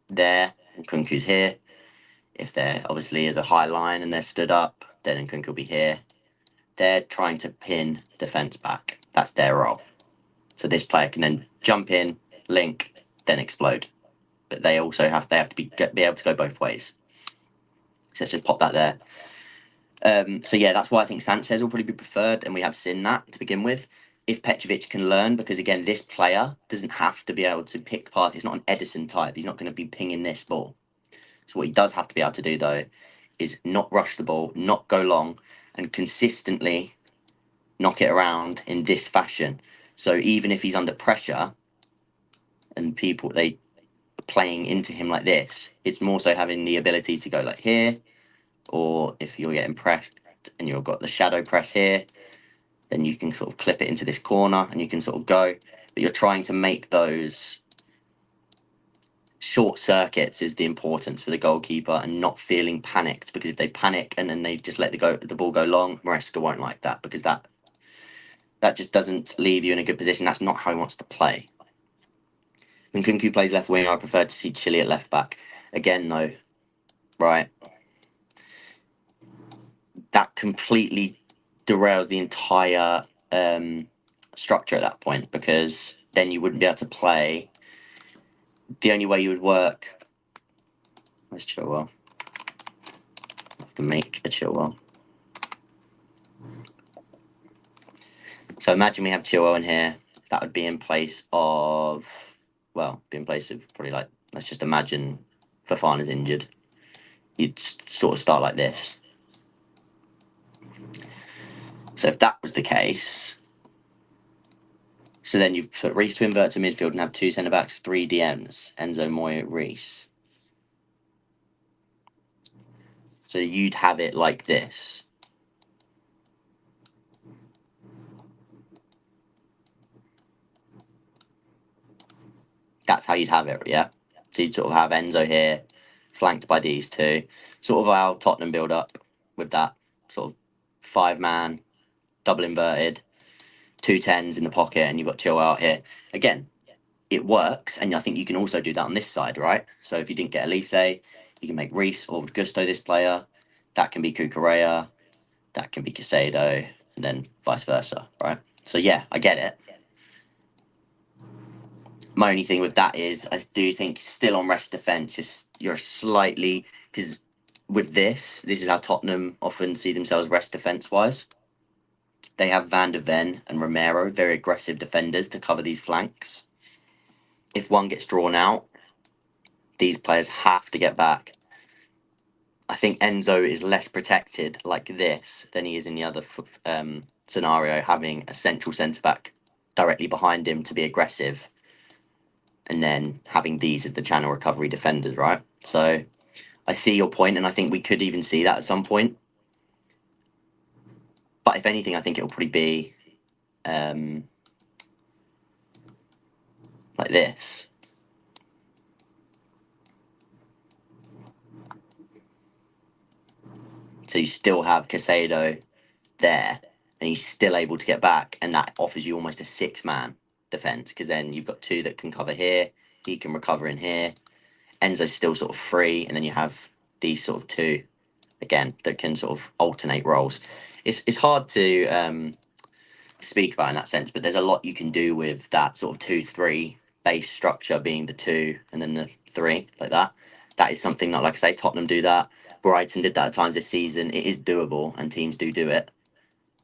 there and Kunku's here, if there obviously is a high line and they're stood up, then Nkunku will be here. They're trying to pin defence back. That's their role. So this player can then jump in, link, then explode. But they also have to be able to go both ways. So let's just pop that there. So yeah, that's why I think Sanchez will probably be preferred, and we have seen that to begin with. If Petrovic can learn, because again, this player doesn't have to be able to pick path. He's not an Edison type. He's not going to be pinging this ball. So what he does have to be able to do though is not rush the ball, not go long, and consistently knock it around in this fashion. So even if he's under pressure and people they are playing into him like this, it's more so having the ability to go like here, or if you're getting pressed and you've got the shadow press here, then you can sort of clip it into this corner and you can sort of go. But you're trying to make those short circuits is the importance for the goalkeeper, and not feeling panicked, because if they panic and then they just let the ball go long, Maresca won't like that, because that just doesn't leave you in a good position. That's not how he wants to play. When Nkunku plays left wing, I prefer to see Chile at left back. Again, though, right, that completely derails the entire structure at that point, because then you wouldn't be able to play. The only way you would work. Let's Chilwell. I have to make a Chilwell. So imagine we have Chilwell in here. That would be in place of, probably like, let's just imagine Fofana's injured. You'd sort of start like this. So if that was the case, so then you've put Reece to invert to midfield and have two centre backs, three DMs, Enzo, Moya, Reece. So you'd have it like this. That's how you'd have it, yeah? So you'd sort of have Enzo here, flanked by these two. Sort of our Tottenham build-up with that sort of five-man, double inverted, 2 10s in the pocket, and you've got Chilwell out here. Again, it works, and I think you can also do that on this side, right? So if you didn't get Elise, you can make Reece or Gusto this player. That can be Cucurella, that can be Casado, and then vice versa, right? So yeah, I get it. My only thing with that is I do think still on rest defence, you're slightly, because with this is how Tottenham often see themselves rest defence wise. They have Van de Ven and Romero, very aggressive defenders to cover these flanks. If one gets drawn out, these players have to get back. I think Enzo is less protected like this than he is in the other scenario, having a central centre back directly behind him to be aggressive, and then having these as the channel recovery defenders, right? So I see your point, and I think we could even see that at some point. But if anything, I think it'll probably be like this. So you still have Casado there, and he's still able to get back, and that offers you almost a six-man defence, because then you've got two that can cover here, he can recover in here. Enzo's still sort of free, and then you have these sort of two, again, that can sort of alternate roles. It's hard to speak about in that sense, but there's a lot you can do with that sort of 2-3 base structure, being the two and then the three, like that. That is something that, like I say, Tottenham do that. Brighton did that at times this season. It is doable, and teams do it.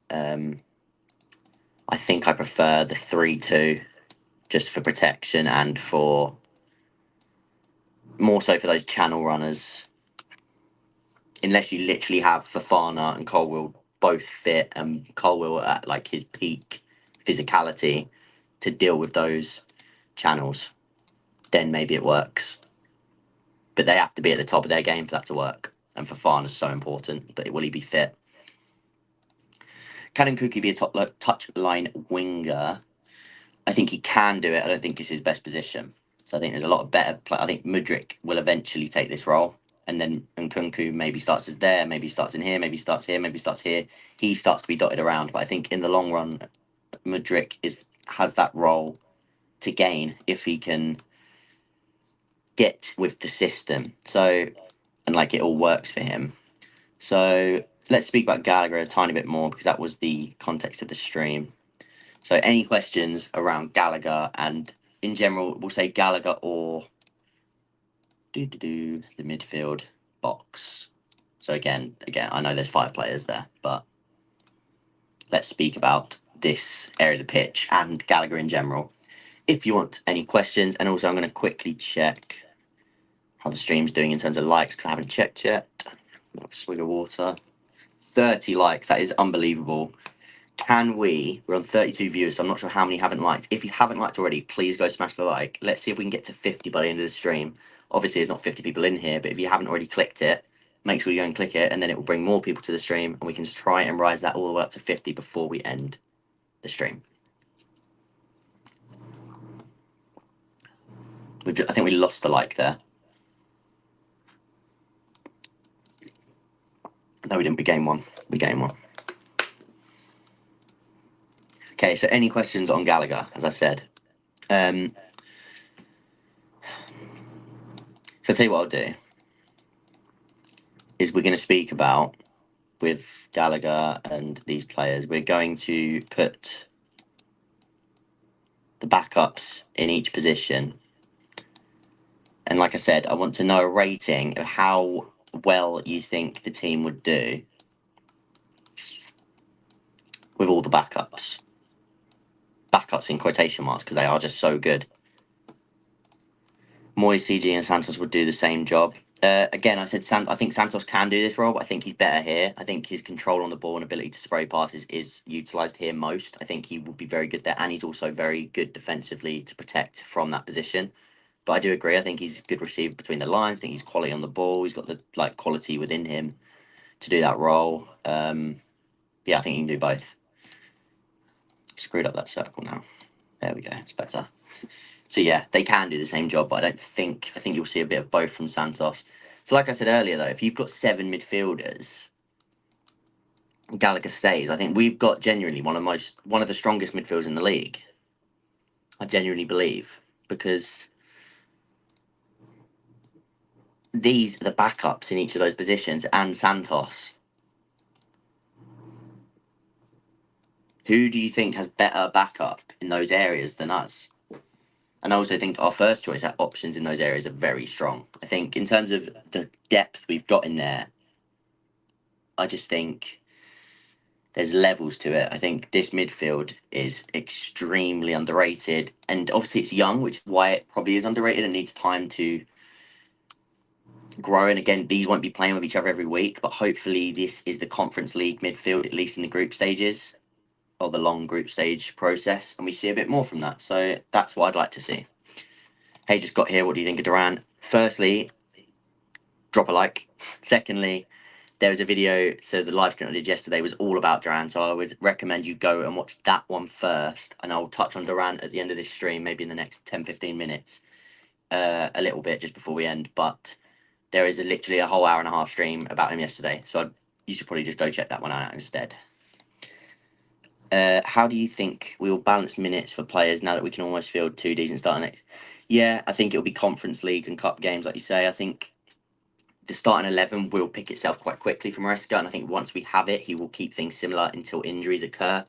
I think I prefer the 3-2 just for protection, and for more so for those channel runners. Unless you literally have Fofana and Colwill both fit, and Colwill at like his peak physicality to deal with those channels, then maybe it works. But they have to be at the top of their game for that to work. And Fofana's so important, but will he be fit? Can Nkunku be a touch line winger? I think he can do it. I don't think it's his best position. So I think there's a lot of better play. I think Mudryk will eventually take this role. And then Nkunku maybe starts as there, maybe starts in here, maybe starts here, maybe starts here. He starts to be dotted around. But I think in the long run, Mudryk has that role to gain if he can get with the system. So, and like it all works for him. So let's speak about Gallagher a tiny bit more because that was the context of the stream. So any questions around Gallagher, and in general, we'll say Gallagher or the midfield box. So again, I know there's 5 players there, but let's speak about this area of the pitch and Gallagher in general. If you want any questions, and also I'm going to quickly check how the stream's doing in terms of likes because I haven't checked yet. Have a swig of water. 30 likes, that is unbelievable. We're on 32 viewers, so I'm not sure how many haven't liked. If you haven't liked already, please go smash the like. Let's see if we can get to 50 by the end of the stream. Obviously, there's not 50 people in here, but if you haven't already clicked it, make sure you go and click it, and then it will bring more people to the stream, and we can try and rise that all the way up to 50 before we end the stream. I think we lost the like there. No, we didn't. We gained one. Okay, so any questions on Gallagher, as I said? So I'll tell you what I'll do. Is we're going to speak about, with Gallagher and these players, we're going to put the backups in each position. And like I said, I want to know a rating of how well you think the team would do with all the backups. Backups in quotation marks because they are just so good. Moyes, CG, and Santos would do the same job. Again, I said I think Santos can do this role, but I think he's better here. I think his control on the ball and ability to spray passes is utilised here most. I think he would be very good there, and he's also very good defensively to protect from that position. But I do agree. I think he's a good receiver between the lines. I think he's quality on the ball. He's got the quality within him to do that role. Yeah, I think he can do both. Screwed up that circle now. There we go. It's better. So yeah, they can do the same job, but I think you'll see a bit of both from Santos. So like I said earlier, though, if you've got 7 midfielders, Gallagher stays. I think we've got genuinely one of the strongest midfielders in the league. I genuinely believe, because these are the backups in each of those positions, and Santos. Who do you think has better backup in those areas than us? And I also think our first choice options in those areas are very strong. I think in terms of the depth we've got in there, I just think there's levels to it. I think this midfield is extremely underrated. And obviously it's young, which is why it probably is underrated and needs time to grow. And again, these won't be playing with each other every week, but hopefully this is the Conference League midfield, at least in the group stages, or the long group stage process, and we see a bit more from that. So that's what I'd like to see. Hey, just got here. What do you think of Duran? Firstly, drop a like. Secondly, there was a video, so the live stream I did yesterday was all about Duran, so I would recommend you go and watch that one first, and I'll touch on Duran at the end of this stream, maybe in the next 10-15 minutes, a little bit just before we end, but there is literally a whole hour and a half stream about him yesterday, so you should probably just go check that one out instead. How do you think we will balance minutes for players now that we can almost field 2 decent starting? Yeah, I think it'll be Conference League and Cup games, like you say. I think the starting 11 will pick itself quite quickly from Maresca, and I think once we have it, he will keep things similar until injuries occur.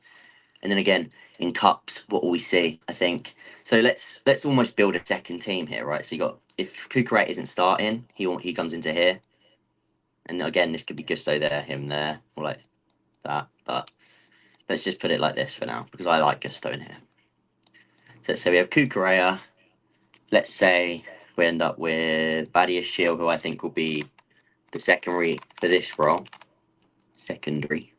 And then again, in Cups, what will we see? I think so. Let's almost build a second team here, right? So you got, if Kukuret isn't starting, he comes into here, and again, this could be Gusto there, him there, or like that, but. Let's just put it like this for now, because I like Gusto in here. So let's say we have Kukurea. Let's say we end up with Badiashile, Shield, who I think will be the secondary for this role. Secondary.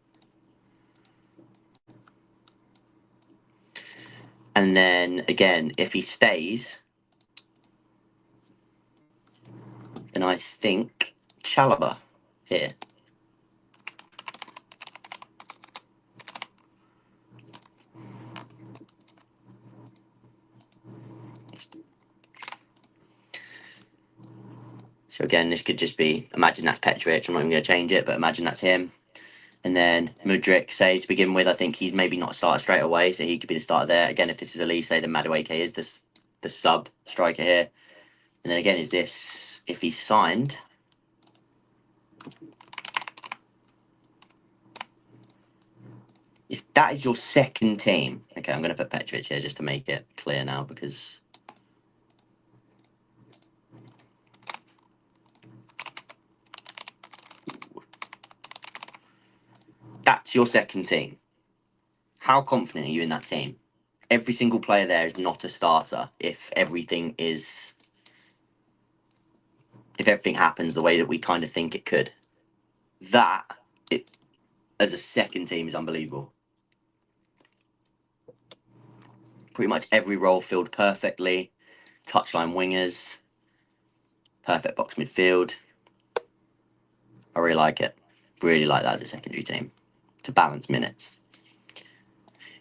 And then, again, if he stays, then I think Chalobah here. So again, this could just be, imagine that's Petrovic. I'm not even going to change it, but imagine that's him. And then Mudryk, say, to begin with, I think he's maybe not a starter straight away, so he could be the starter there. Again, if this is Elise, then Madueke is the sub striker here. And then again, is this, if he's signed, if that is your second team, okay, I'm going to put Petrovic here just to make it clear now, because that's your second team. How confident are you in that team? Every single player there is not a starter if everything happens the way that we kind of think it could. That, as a second team, is unbelievable. Pretty much every role filled perfectly. Touchline wingers. Perfect box midfield. I really like it. Really like that as a secondary team. To balance minutes.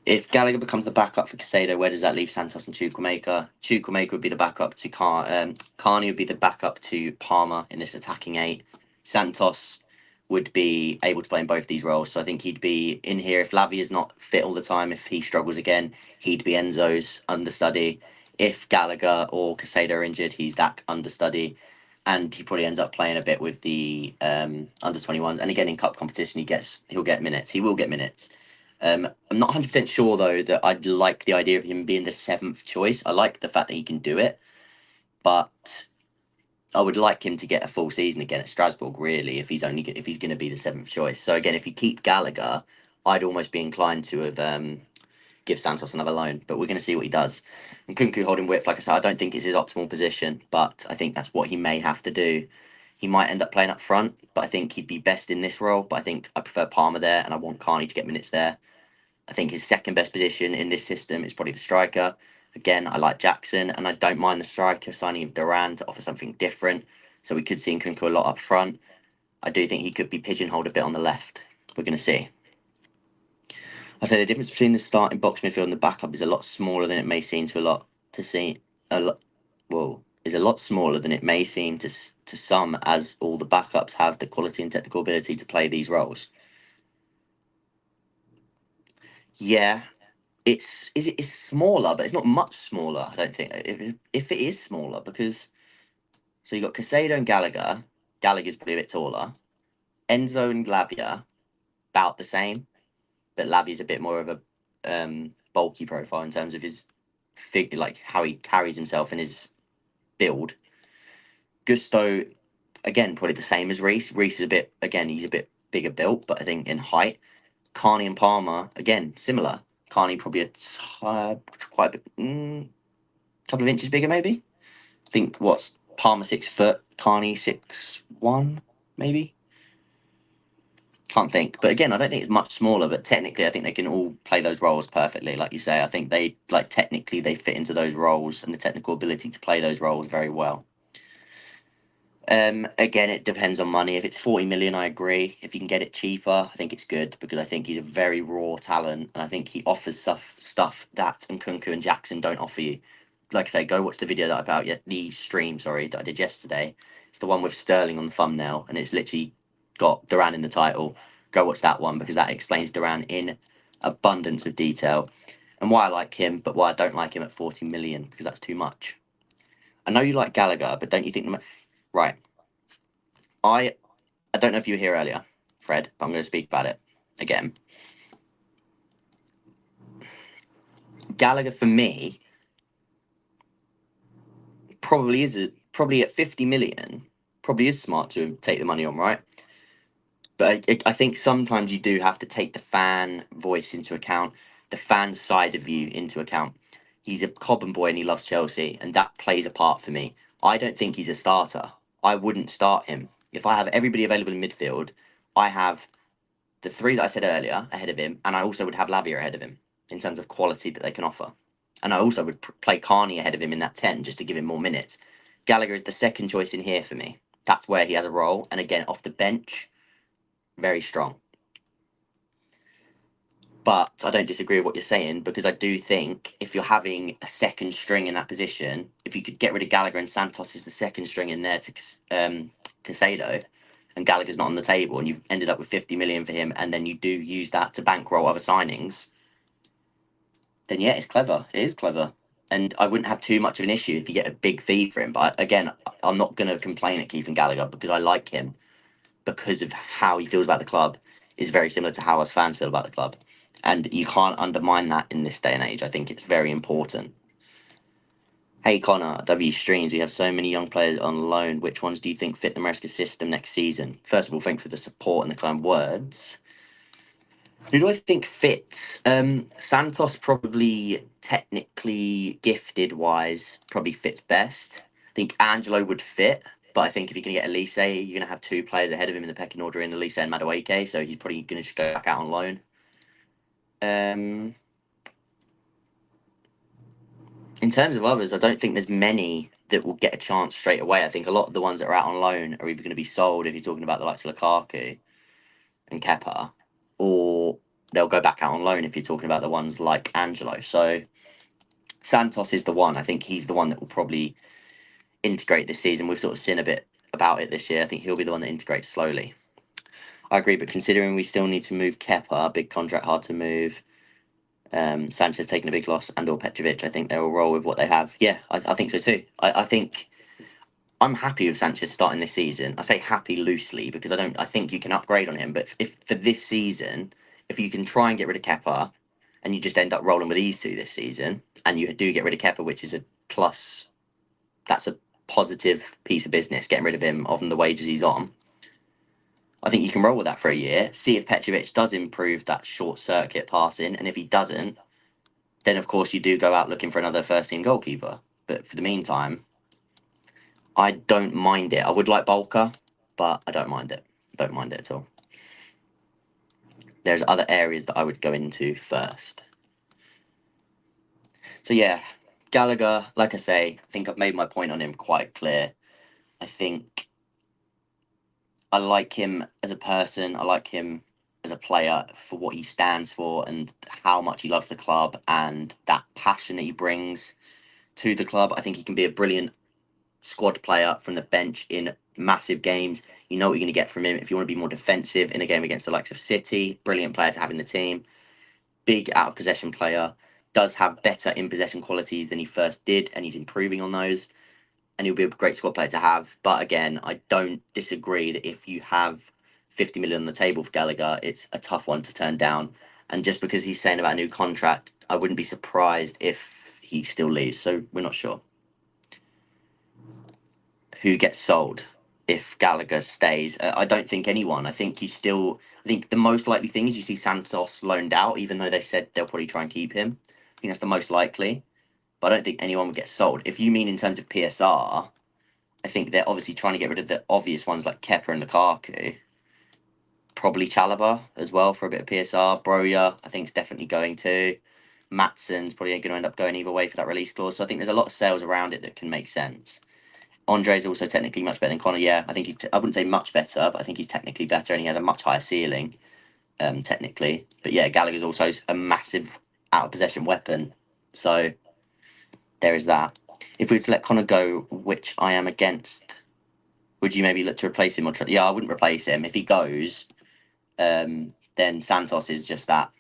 If Gallagher becomes the backup for Casado, where does that leave Santos and Chukwuemeka? Chukwuemeka would be the backup to Carney would be the backup to Palmer in this attacking 8. Santos would be able to play in both these roles. So I think he'd be in here. If Lavia is not fit all the time, if he struggles again, he'd be Enzo's understudy. If Gallagher or Casado are injured, he's that understudy. And he probably ends up playing a bit with the under 21s. And again, in cup competition, he'll get minutes. He will get minutes. I'm not 100% sure, though, that I'd like the idea of him being the 7th choice. I like the fact that he can do it, but I would like him to get a full season again at Strasbourg, really, if he's going to be the 7th choice. So again, if you keep Gallagher, I'd almost be inclined to have give Santos another loan, but we're going to see what he does. And Kunku holding width, like I said, I don't think it's his optimal position, but I think that's what he may have to do. He might end up playing up front, but I think he'd be best in this role. But I think I prefer Palmer there, and I want Carney to get minutes there. I think his second best position in this system is probably the striker. Again, I like Jackson, and I don't mind the striker signing of Duran to offer something different. So we could see Nkunku a lot up front. I do think he could be pigeonholed a bit on the left. We're going to see. I say the difference between the starting box midfield and the backup is a lot smaller than it may seem to is a lot smaller than it may seem to some, as all the backups have the quality and technical ability to play these roles. Yeah, it's smaller, but it's not much smaller. I don't think if it is smaller, because so you got Casado and Gallagher. Gallagher's probably a bit taller. Enzo and Lavia about the same, but Lavia's a bit more of a bulky profile in terms of his figure, like how he carries himself and his build. Gusto, again, probably the same as Reece. Reece is he's a bit bigger built, but I think in height. Carney and Palmer, again, similar. Carney probably quite a bit, couple of inches bigger, maybe. I think what's Palmer 6 foot, Carney 6'1", maybe. Can't think, but again, I don't think it's much smaller. But technically, I think they can all play those roles perfectly, like you say. I think technically they fit into those roles and the technical ability to play those roles very well. Again, it depends on money. If it's 40 million, I agree. If you can get it cheaper, I think it's good, because I think he's a very raw talent, and I think he offers stuff that Nkunku and Jackson don't offer you. Like I say, go watch the video the stream, that I did yesterday. It's the one with Sterling on the thumbnail, and it's literally got Duran in the title. Go watch that one, because that explains Duran in abundance of detail and why I like him, but why I don't like him at 40 million, because that's too much. I know you like Gallagher, but don't you think right? I don't know if you were here earlier, Fred, but I'm going to speak about it again. Gallagher, for me, probably at 50 million, probably is smart to take the money on, right? But I think sometimes you do have to take the fan voice into account, the fan side of you into account. He's a Cobham boy and he loves Chelsea, and that plays a part for me. I don't think he's a starter. I wouldn't start him. If I have everybody available in midfield, I have the 3 that I said earlier ahead of him, and I also would have Lavia ahead of him in terms of quality that they can offer. And I also would play Carney ahead of him in that 10 just to give him more minutes. Gallagher is the second choice in here for me. That's where he has a role. And again, off the bench, very strong. But I don't disagree with what you're saying, because I do think if you're having a second string in that position, if you could get rid of Gallagher and Santos is the second string in there to Casado, and Gallagher's not on the table, and you've ended up with 50 million for him, and then you do use that to bankroll other signings, then yeah, it's clever. It is clever. And I wouldn't have too much of an issue if you get a big fee for him. But again, I'm not going to complain at Keith and Gallagher, because I like him, because of how he feels about the club is very similar to how us fans feel about the club. And you can't undermine that in this day and age. I think it's very important. Hey Connor, W Streams, we have so many young players on loan. Which ones do you think fit the Maresca system next season? First of all, thanks for the support and the kind words. Who do I think fits? Santos probably, technically gifted wise, probably fits best. I think Angelo would fit, but I think if you're going to get Elise, you're going to have two players ahead of him in the pecking order in Elise and Madueke, so he's probably going to just go back out on loan. In terms of others, I don't think there's many that will get a chance straight away. I think a lot of the ones that are out on loan are either going to be sold, if you're talking about the likes of Lukaku and Kepa, or they'll go back out on loan if you're talking about the ones like Angelo. So Santos is the one. I think he's the one that will probably integrate this season. We've sort of seen a bit about it this year. I think he'll be the one that integrates slowly. I agree, but considering we still need to move Kepa, big contract, hard to move. Sanchez taking a big loss, and or Petrovic, I think they will roll with what they have. Yeah, I think so too. I think I'm happy with Sanchez starting this season. I say happy loosely, because I think you can upgrade on him. But if for this season, if you can try and get rid of Kepa, and you just end up rolling with these two this season, and you do get rid of Kepa, which is a plus, that's a positive piece of business, getting rid of him on the wages he's on. I think you can roll with that for a year, see if Petrovic does improve that short circuit passing, and if he doesn't, then of course you do go out looking for another first team goalkeeper. But for the meantime, I don't mind it. I would like Bolka, but I don't mind it. Don't mind it at all. There's other areas that I would go into first. So yeah, Gallagher, like I say, I think I've made my point on him quite clear. I think I like him as a person. I like him as a player for what he stands for and how much he loves the club and that passion that he brings to the club. I think he can be a brilliant squad player from the bench in massive games. You know what you're going to get from him. If you want to be more defensive in a game against the likes of City, brilliant player to have in the team. Big out of possession player. Does have better in possession qualities than he first did, and he's improving on those. And he'll be a great squad player to have. But again, I don't disagree that if you have 50 million on the table for Gallagher, it's a tough one to turn down. And just because he's saying about a new contract, I wouldn't be surprised if he still leaves. So we're not sure who gets sold if Gallagher stays. I don't think anyone. I think he's still. I think the most likely thing is you see Santos loaned out, even though they said they'll probably try and keep him. I think that's the most likely. But I don't think anyone would get sold. If you mean in terms of PSR, I think they're obviously trying to get rid of the obvious ones like Kepa and Lukaku. Probably Chalobah as well for a bit of PSR. Broja, I think, is definitely going to. Matson's probably going to end up going either way for that release clause. So I think there's a lot of sales around it that can make sense. Andre's also technically much better than Conor. Yeah, I think I wouldn't say much better, but I think he's technically better and he has a much higher ceiling, technically. But yeah, Gallagher's also a massive out of possession weapon. So there is that. If we were to let Conor go, which I am against, would you maybe look to replace him? Yeah, I wouldn't replace him. If he goes, then Santos is just that.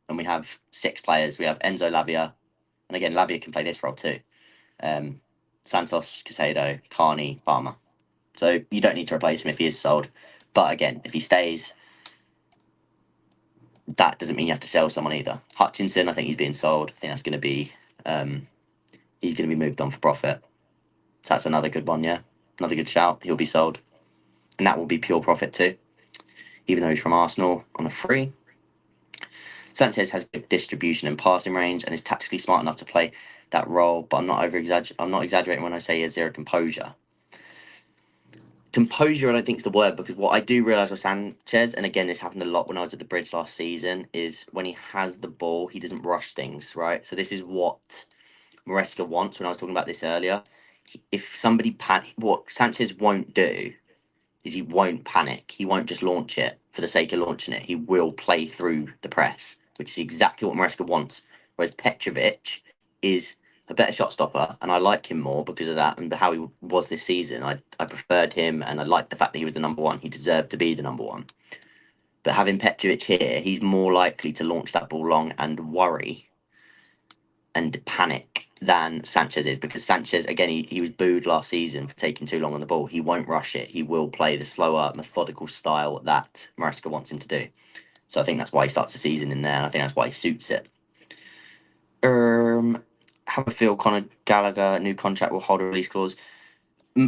And we have 6 players. We have Enzo Lavia. And again, Lavia can play this role too. Santos, Casado, Carney, Palmer. So you don't need to replace him if he is sold. But again, if he stays, that doesn't mean you have to sell someone either. Hutchinson, I think he's being sold. I think that's going to be he's going to be moved on for profit. So that's another good one, yeah. Another good shout. He'll be sold. And that will be pure profit too. Even though he's from Arsenal on a free. Sanchez has good distribution and passing range and is tactically smart enough to play that role, but I'm not exaggerating when I say he has zero composure. Composure, I don't think is the word, because what I do realise with Sanchez, and again, this happened a lot when I was at the Bridge last season, is when he has the ball, he doesn't rush things, right? So this is what Maresca wants when I was talking about this earlier. If somebody what Sanchez won't do is he won't panic. He won't just launch it for the sake of launching it. He will play through the press. which is exactly what Maresca wants. Whereas Petrovic is a better shot stopper, and I like him more because of that and how he was this season. I preferred him, and I liked the fact that he was the number one. He deserved to be the number one. But having Petrovic here, he's more likely to launch that ball long and worry and panic than Sanchez is, because Sanchez, again, he was booed last season for taking too long on the ball. He won't rush it. He will play the slower, methodical style that Maresca wants him to do. So I think that's why he starts the season in there, and I think that's why he suits it. Have a feel Conor Gallagher new contract will hold a release clause.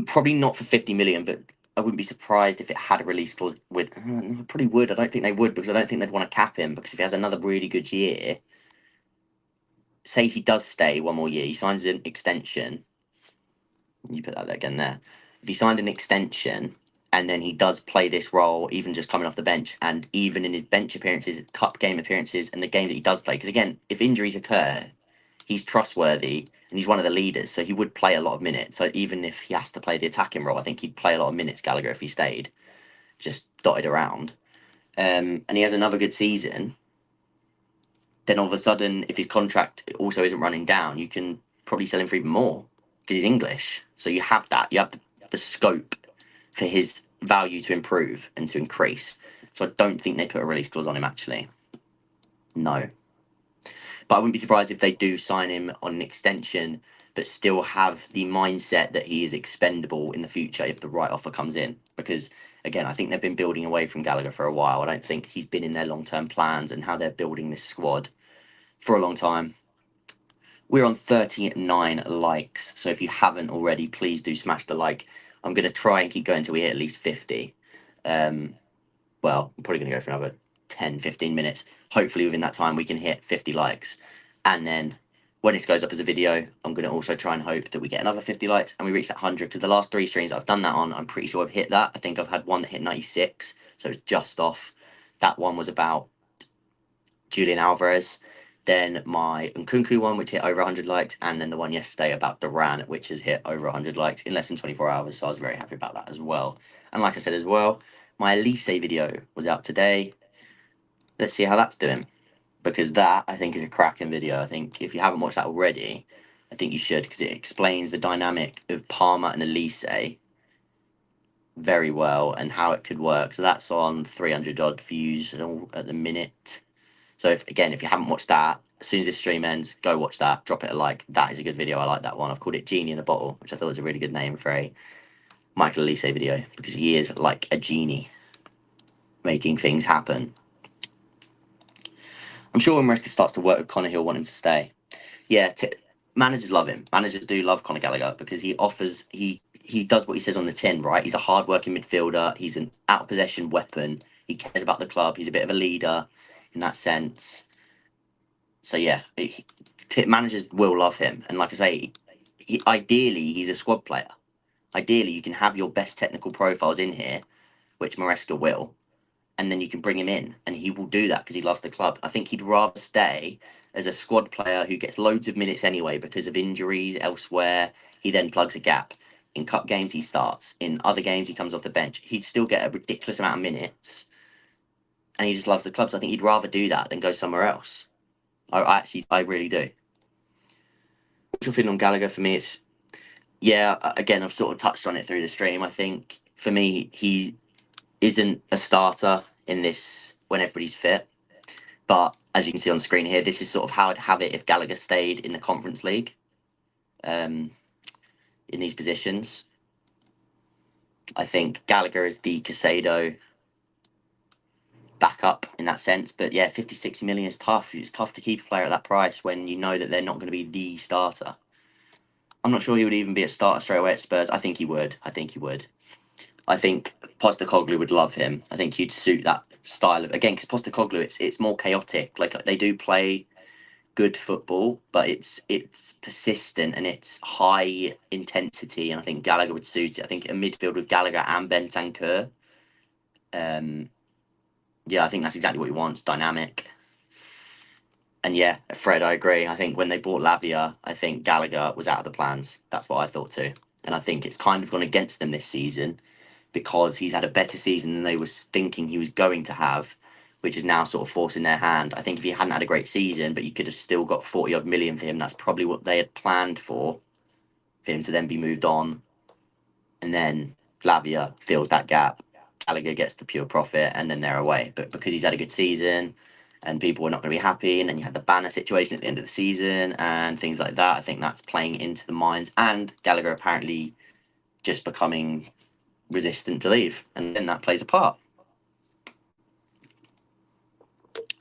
Probably not for 50 million, but I wouldn't be surprised if it had a release clause with. I probably would. I don't think they would, because I don't think they'd want to cap him, because if he has another really good year, say he does stay one more year, he signs an extension. You put that there again there. If he signed an extension and then he does play this role, even just coming off the bench, and even in his bench appearances, cup game appearances, and the game that he does play, because again, if injuries occur, he's trustworthy and he's one of the leaders, so he would play a lot of minutes. So even if he has to play the attacking role, I think he'd play a lot of minutes, Gallagher, if he stayed, just dotted around. And he has another good season. Then all of a sudden, if his contract also isn't running down, you can probably sell him for even more because he's English. So you have that. You have the scope for his value to improve and to increase. So I don't think they put a release clause on him, actually. No. But I wouldn't be surprised if they do sign him on an extension, but still have the mindset that he is expendable in the future if the right offer comes in. Because, again, I think they've been building away from Gallagher for a while. I don't think he's been in their long-term plans and how they're building this squad for a long time. We're on 39 likes, so if you haven't already, please do smash the like. I'm going to try and keep going until we hit at least 50. Well, I'm probably going to go for another 10, 15 minutes. Hopefully within that time we can hit 50 likes. And then when this goes up as a video, I'm going to also try and hope that we get another 50 likes and we reach that 100, because the last 3 streams I've done that on, I'm pretty sure I've hit that. I think I've had one that hit 96, so it's just off. That one was about Julian Alvarez. Then my Nkunku one, which hit over 100 likes, and then the one yesterday about Duran, which has hit over 100 likes in less than 24 hours. So I was very happy about that as well. And like I said as well, my Elise video was out today. Let's see how that's doing, because that, I think, is a cracking video. I think if you haven't watched that already, I think you should, because it explains the dynamic of Palmer and Elise very well and how it could work. So that's on 300 odd views at the minute. So if you haven't watched that, as soon as this stream ends, go watch that, drop it a like. That is a good video. I like that one. I've called it Genie in a Bottle, which I thought was a really good name for a Michael Elise video, because he is like a genie making things happen. I'm sure when Maresca starts to work with Conor, he'll want him to stay. Yeah, managers love him. Managers do love Conor Gallagher because he does what he says on the tin, right? He's a hard-working midfielder. He's an out-of-possession weapon. He cares about the club. He's a bit of a leader in that sense. So yeah, managers will love him. And like I say, ideally, he's a squad player. Ideally, you can have your best technical profiles in here, which Maresca will, and then you can bring him in, and he will do that because he loves the club. I think he'd rather stay as a squad player who gets loads of minutes anyway because of injuries elsewhere. He then plugs a gap. In cup games, he starts. In other games, he comes off the bench. He'd still get a ridiculous amount of minutes, and he just loves the club. So I think he'd rather do that than go somewhere else. I really do. What's your feeling on Gallagher? For me, it's, yeah, again, I've sort of touched on it through the stream. I think for me, he isn't a starter in this when everybody's fit. But as you can see on screen here, this is sort of how I'd have it if Gallagher stayed in the Conference League in these positions. I think Gallagher is the Casado backup in that sense. But yeah, 50, 60 million is tough. It's tough to keep a player at that price when you know that they're not going to be the starter. I'm not sure he would even be a starter straight away at Spurs. I think he would. I think Postecoglou would love him. I think he'd suit that style of, again, because Postecoglou, it's more chaotic. Like, they do play good football, but it's persistent and it's high intensity. And I think Gallagher would suit it. I think a midfield with Gallagher and Bentancur. Yeah, I think that's exactly what he wants. Dynamic. And yeah, Fred, I agree. I think when they bought Lavia, I think Gallagher was out of the plans. That's what I thought too. And I think it's kind of gone against them this season, because he's had a better season than they were thinking he was going to have which is now sort of forcing their hand. I think if he hadn't had a great season, but you could have still got 40 odd million for him, that's probably what they had planned for him to then be moved on. And then Lavia fills that gap. Gallagher gets the pure profit, and then they're away. But because he's had a good season and people were not going to be happy, and then you had the banner situation at the end of the season and things like that, I think that's playing into the minds. And Gallagher apparently just becoming resistant to leave, and then that plays a part.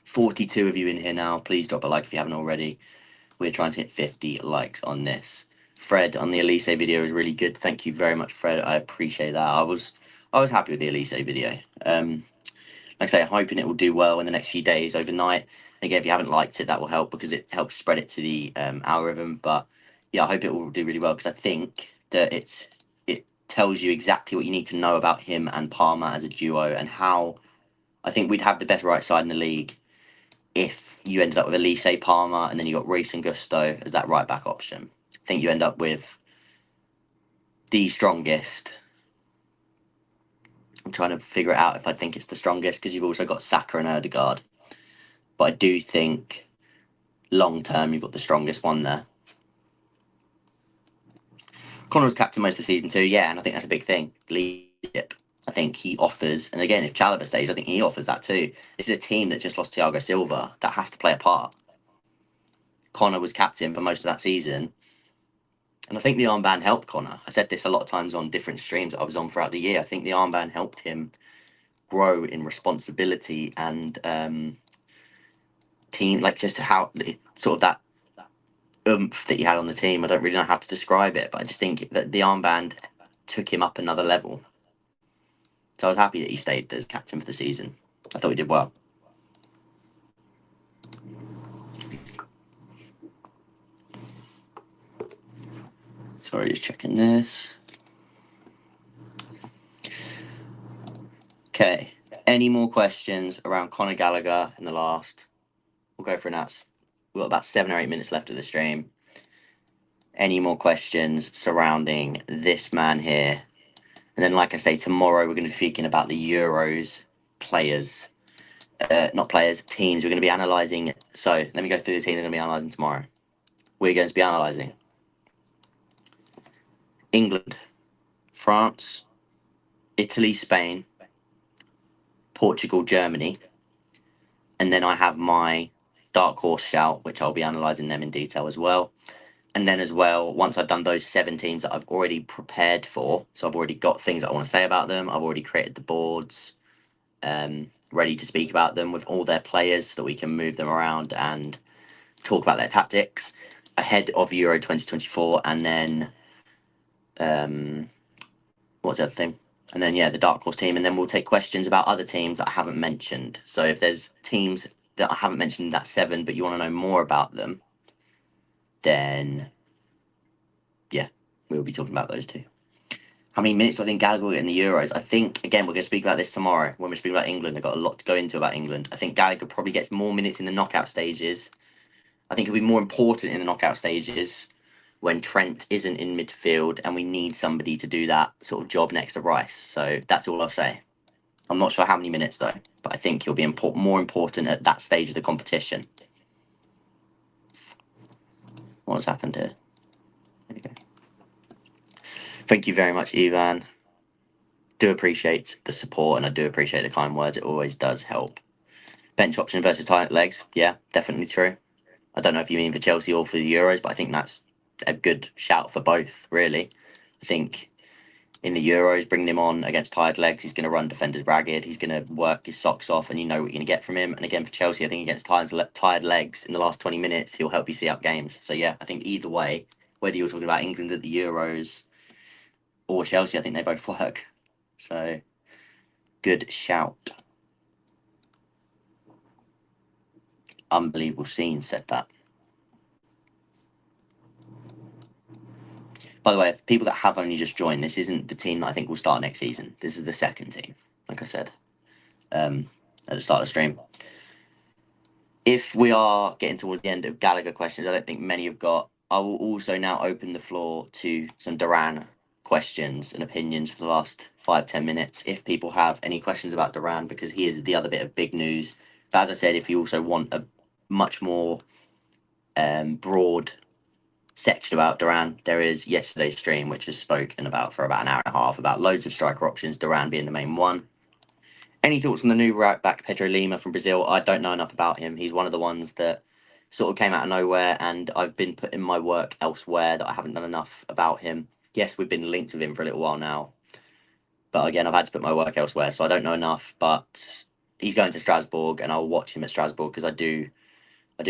42 of you in here now. Please drop a like if you haven't already. We're trying to hit 50 likes on this. Fred on the Elise video is really good. Thank you very much, Fred. I appreciate that. I was happy with the Elise video. Like I say, I'm hoping it will do well in the next few days, overnight. And again, if you haven't liked it, that will help because it helps spread it to the algorithm. But yeah, I hope it will do really well because I think that it tells you exactly what you need to know about him and Palmer as a duo and how I think we'd have the best right side in the league if you ended up with Elise, Palmer, and then you got Reece and Gusto as that right back option. I think you end up with the strongest. I'm trying to figure it out if I think it's the strongest because you've also got Saka and Odegaard. But I do think long term you've got the strongest one there. Conor was captain most of the season too, yeah, and I think that's a big thing. Leadership. I think he offers, and again, if Chalobah stays, I think he offers that too. This is a team that just lost Thiago Silva that has to play a part. Conor was captain for most of that season, and I think the armband helped Conor. I said this a lot of times on different streams that I was on throughout the year. I think the armband helped him grow in responsibility and team, like just how sort of that oomph that he had on the team. I don't really know how to describe it, but I just think that the armband took him up another level. So I was happy that he stayed as captain for the season. I thought he did well. Sorry, just checking this. Okay. Any more questions around Conor Gallagher in the last? We'll go for that. We've got about 7 or 8 minutes left of the stream. Any more questions surrounding this man here? And then, like I say, tomorrow we're going to be speaking about the Euros players. Not players, teams. We're going to be analysing. So let me go through the teams we're going to be analysing tomorrow. We're going to be analysing England, France, Italy, Spain, Portugal, Germany. And then I have my dark horse shout, which I'll be analysing them in detail as well. And then as well, once I've done those 7 teams that I've already prepared for, so I've already got things that I want to say about them. I've already created the boards, ready to speak about them with all their players so that we can move them around and talk about their tactics ahead of Euro 2024. And then, what's the other thing? And then, yeah, the dark horse team. And then we'll take questions about other teams that I haven't mentioned. So if there's teams that I haven't mentioned in that 7, but you want to know more about them, then yeah, we'll be talking about those too. How many minutes do I think Gallagher will get in the Euros? I think, again, we're going to speak about this tomorrow when we speak about England. I've got a lot to go into about England. I think Gallagher probably gets more minutes in the knockout stages. I think it'll be more important in the knockout stages when Trent isn't in midfield and we need somebody to do that sort of job next to Rice. So that's all I'll say. I'm not sure how many minutes, though, but I think he'll be more important at that stage of the competition. What's happened here? There we go. Thank you very much, Ivan. Do appreciate the support and I do appreciate the kind words. It always does help. Bench option versus tight legs. Yeah, definitely true. I don't know if you mean for Chelsea or for the Euros, but I think that's a good shout for both, really. I think in the Euros, bringing him on against tired legs, he's going to run defenders ragged. He's going to work his socks off and you know what you're going to get from him. And again, for Chelsea, I think against tired legs in the last 20 minutes, he'll help you see out games. So yeah, I think either way, whether you're talking about England at the Euros or Chelsea, I think they both work. So, good shout. Unbelievable scene said that. By the way, for people that have only just joined, this isn't the team that I think will start next season. This is the second team, like I said, at the start of the stream. If we are getting towards the end of Gallagher questions, I don't think many have got. I will also now open the floor to some Duran questions and opinions for the last 5-10 minutes if people have any questions about Duran, because he is the other bit of big news But as I said, if you also want a much more broad section about Duran, there is yesterday's stream, which has spoken about for about an hour and a half about loads of striker options, Duran being the main one. Any thoughts on the new right back, Pedro Lima from Brazil? I don't know enough about him. He's one of the ones that sort of came out of nowhere, and I've been putting my work elsewhere that I haven't done enough about him. Yes, we've been linked with him for a little while now, but again, I've had to put my work elsewhere, so I don't know enough. But he's going to Strasbourg, and I'll watch him at Strasbourg because I do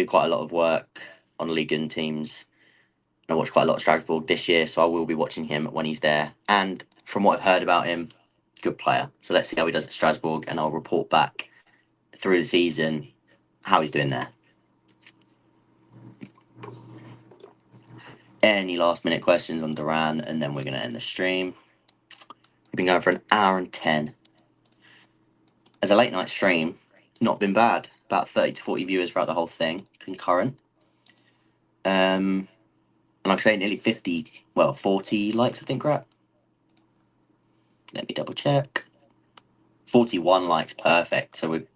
quite a lot of work on Ligue 1 teams. I watched quite a lot of Strasbourg this year, so I will be watching him when he's there. And from what I've heard about him, good player. So let's see how he does at Strasbourg, and I'll report back through the season how he's doing there. Any last minute questions on Duran, and then we're going to end the stream. We've been going for an hour and 10. As a late night stream, not been bad. About 30 to 40 viewers throughout the whole thing, concurrent. And like I say, nearly 40 likes, I think, right? Let me double check. 41 likes, perfect. So we're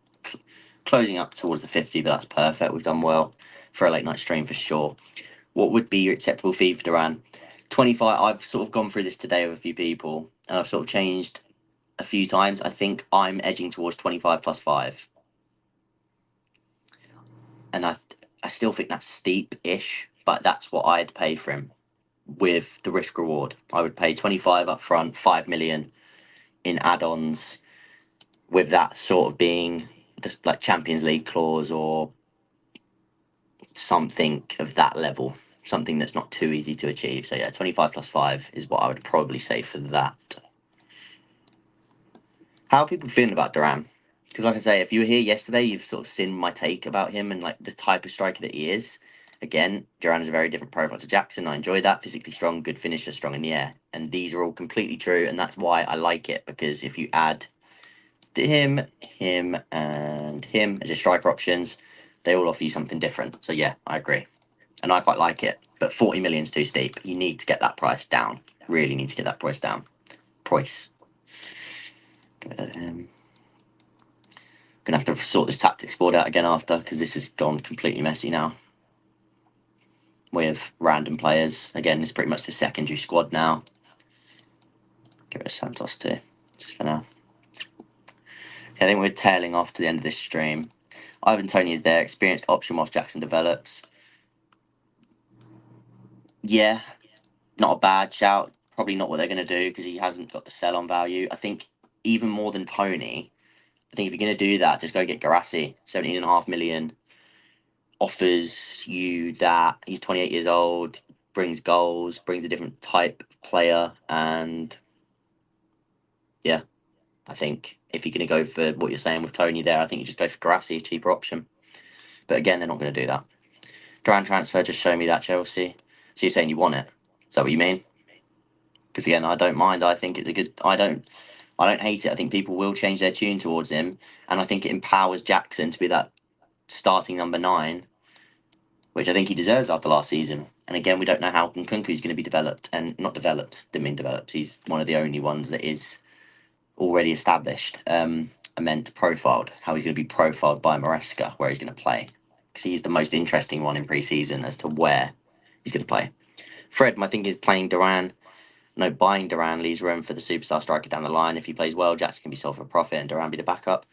closing up towards the 50, but that's perfect. We've done well for a late night stream for sure. What would be your acceptable fee for Duran? 25. I've sort of gone through this today with a few people, and I've sort of changed a few times. I think I'm edging towards 25 plus 5. And I still think that's steep-ish, but that's what I'd pay for him with the risk reward. I would pay 25 up front, 5 million in add-ons, with that sort of being just like Champions League clause or something of that level, something that's not too easy to achieve. So yeah, 25 plus 5 is what I would probably say for that. How are people feeling about Duran? Because like I say, if you were here yesterday, you've sort of seen my take about him and like the type of striker that he is. Again, Duran is a very different profile to Jackson. I enjoy that. Physically strong, good finisher, strong in the air. And these are all completely true. And that's why I like it, because if you add him, and him as your striker options, they all offer you something different. So yeah, I agree. And I quite like it. But 40 million is too steep. You need to get that price down. Really need to get that price down. Price. Gonna have to sort this tactics board out again after, because this has gone completely messy now with random players. Again, it's pretty much the secondary squad now. Get rid of Santos too, just for now. I think we're tailing off to the end of this stream. Ivan Toney is there, experienced option whilst Jackson develops. Yeah, not a bad shout. Probably not what they're going to do, because he hasn't got the sell-on value. I think even more than Toney, I think if you're going to do that, just go get Garassi, 17.5 million. Offers you that he's 28 years old, brings goals, brings a different type of player, and yeah, I think if you're going to go for what you're saying with Toney there, I think you just go for Garassi, a cheaper option. But again, they're not going to do that. Duran transfer, just show me that, Chelsea. So you're saying you want it? Is that what you mean? Because again, I don't mind. I think it's a good. I don't hate it. I think people will change their tune towards him, and I think it empowers Jackson to be that starting number 9, which I think he deserves after last season. And again, we don't know how Nkunku's going to be developed, and not developed. Didn't mean developed. He's one of the only ones that is already established. I meant profiled. How he's going to be profiled by Maresca, where he's going to play, because he's the most interesting one in pre-season as to where he's going to play. Fred, my thing is playing Duran. No, buying Duran leaves room for the superstar striker down the line. If he plays well, Jackson can be sold for a profit and Duran be the backup.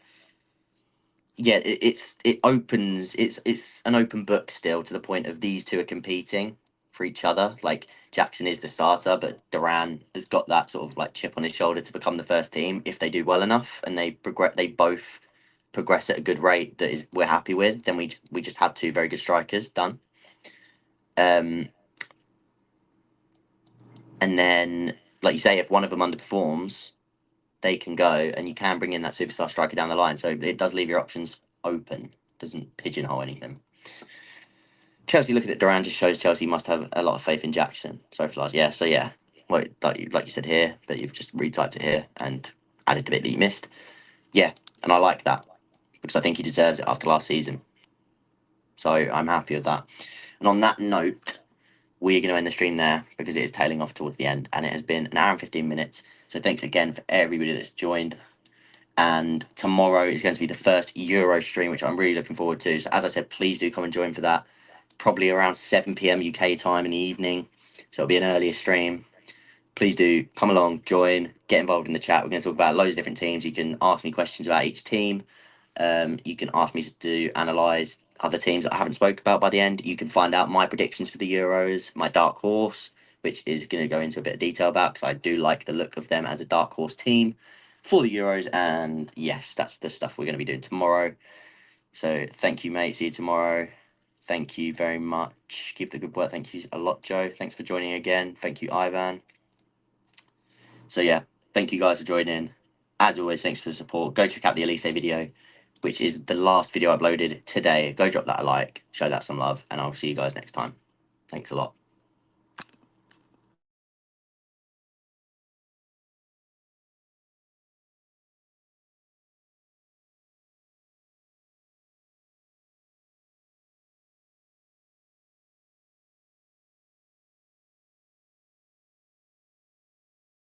Yeah, it's an open book still, to the point of these two are competing for each other. Like Jackson is the starter, but Duran has got that sort of like chip on his shoulder to become the first team if they do well enough and they both progress at a good rate that is we're happy with. Then we just have two very good strikers done. And then, like you say, if one of them underperforms, they can go, and you can bring in that superstar striker down the line. So it does leave your options open, doesn't pigeonhole anything. Chelsea looking at Duran just shows Chelsea must have a lot of faith in Jackson. Sorry for last. Yeah, so yeah, well, like you said here, but you've just retyped it here and added the bit that you missed. Yeah, and I like that, because I think he deserves it after last season. So I'm happy with that. And on that note, we're going to end the stream there, because it is tailing off towards the end, and it has been an hour and 15 minutes. So thanks again for everybody that's joined. And tomorrow is going to be the first Euro stream, which I'm really looking forward to. So as I said, please do come and join for that. Probably around 7 p.m. UK time in the evening. So it'll be an earlier stream. Please do come along, join, get involved in the chat. We're going to talk about loads of different teams. You can ask me questions about each team. You can ask me to analyse other teams that I haven't spoke about by the end. You can find out my predictions for the Euros, my dark horse, which is going to go into a bit of detail about, because I do like the look of them as a dark horse team for the Euros. And yes, that's the stuff we're going to be doing tomorrow. So thank you, mate. See you tomorrow. Thank you very much. Keep the good work. Thank you a lot, Joe. Thanks for joining again. Thank you, Ivan. So yeah, thank you guys for joining. As always, thanks for the support. Go check out the Elise video, which is the last video uploaded today. Go drop that a like, show that some love, and I'll see you guys next time. Thanks a lot.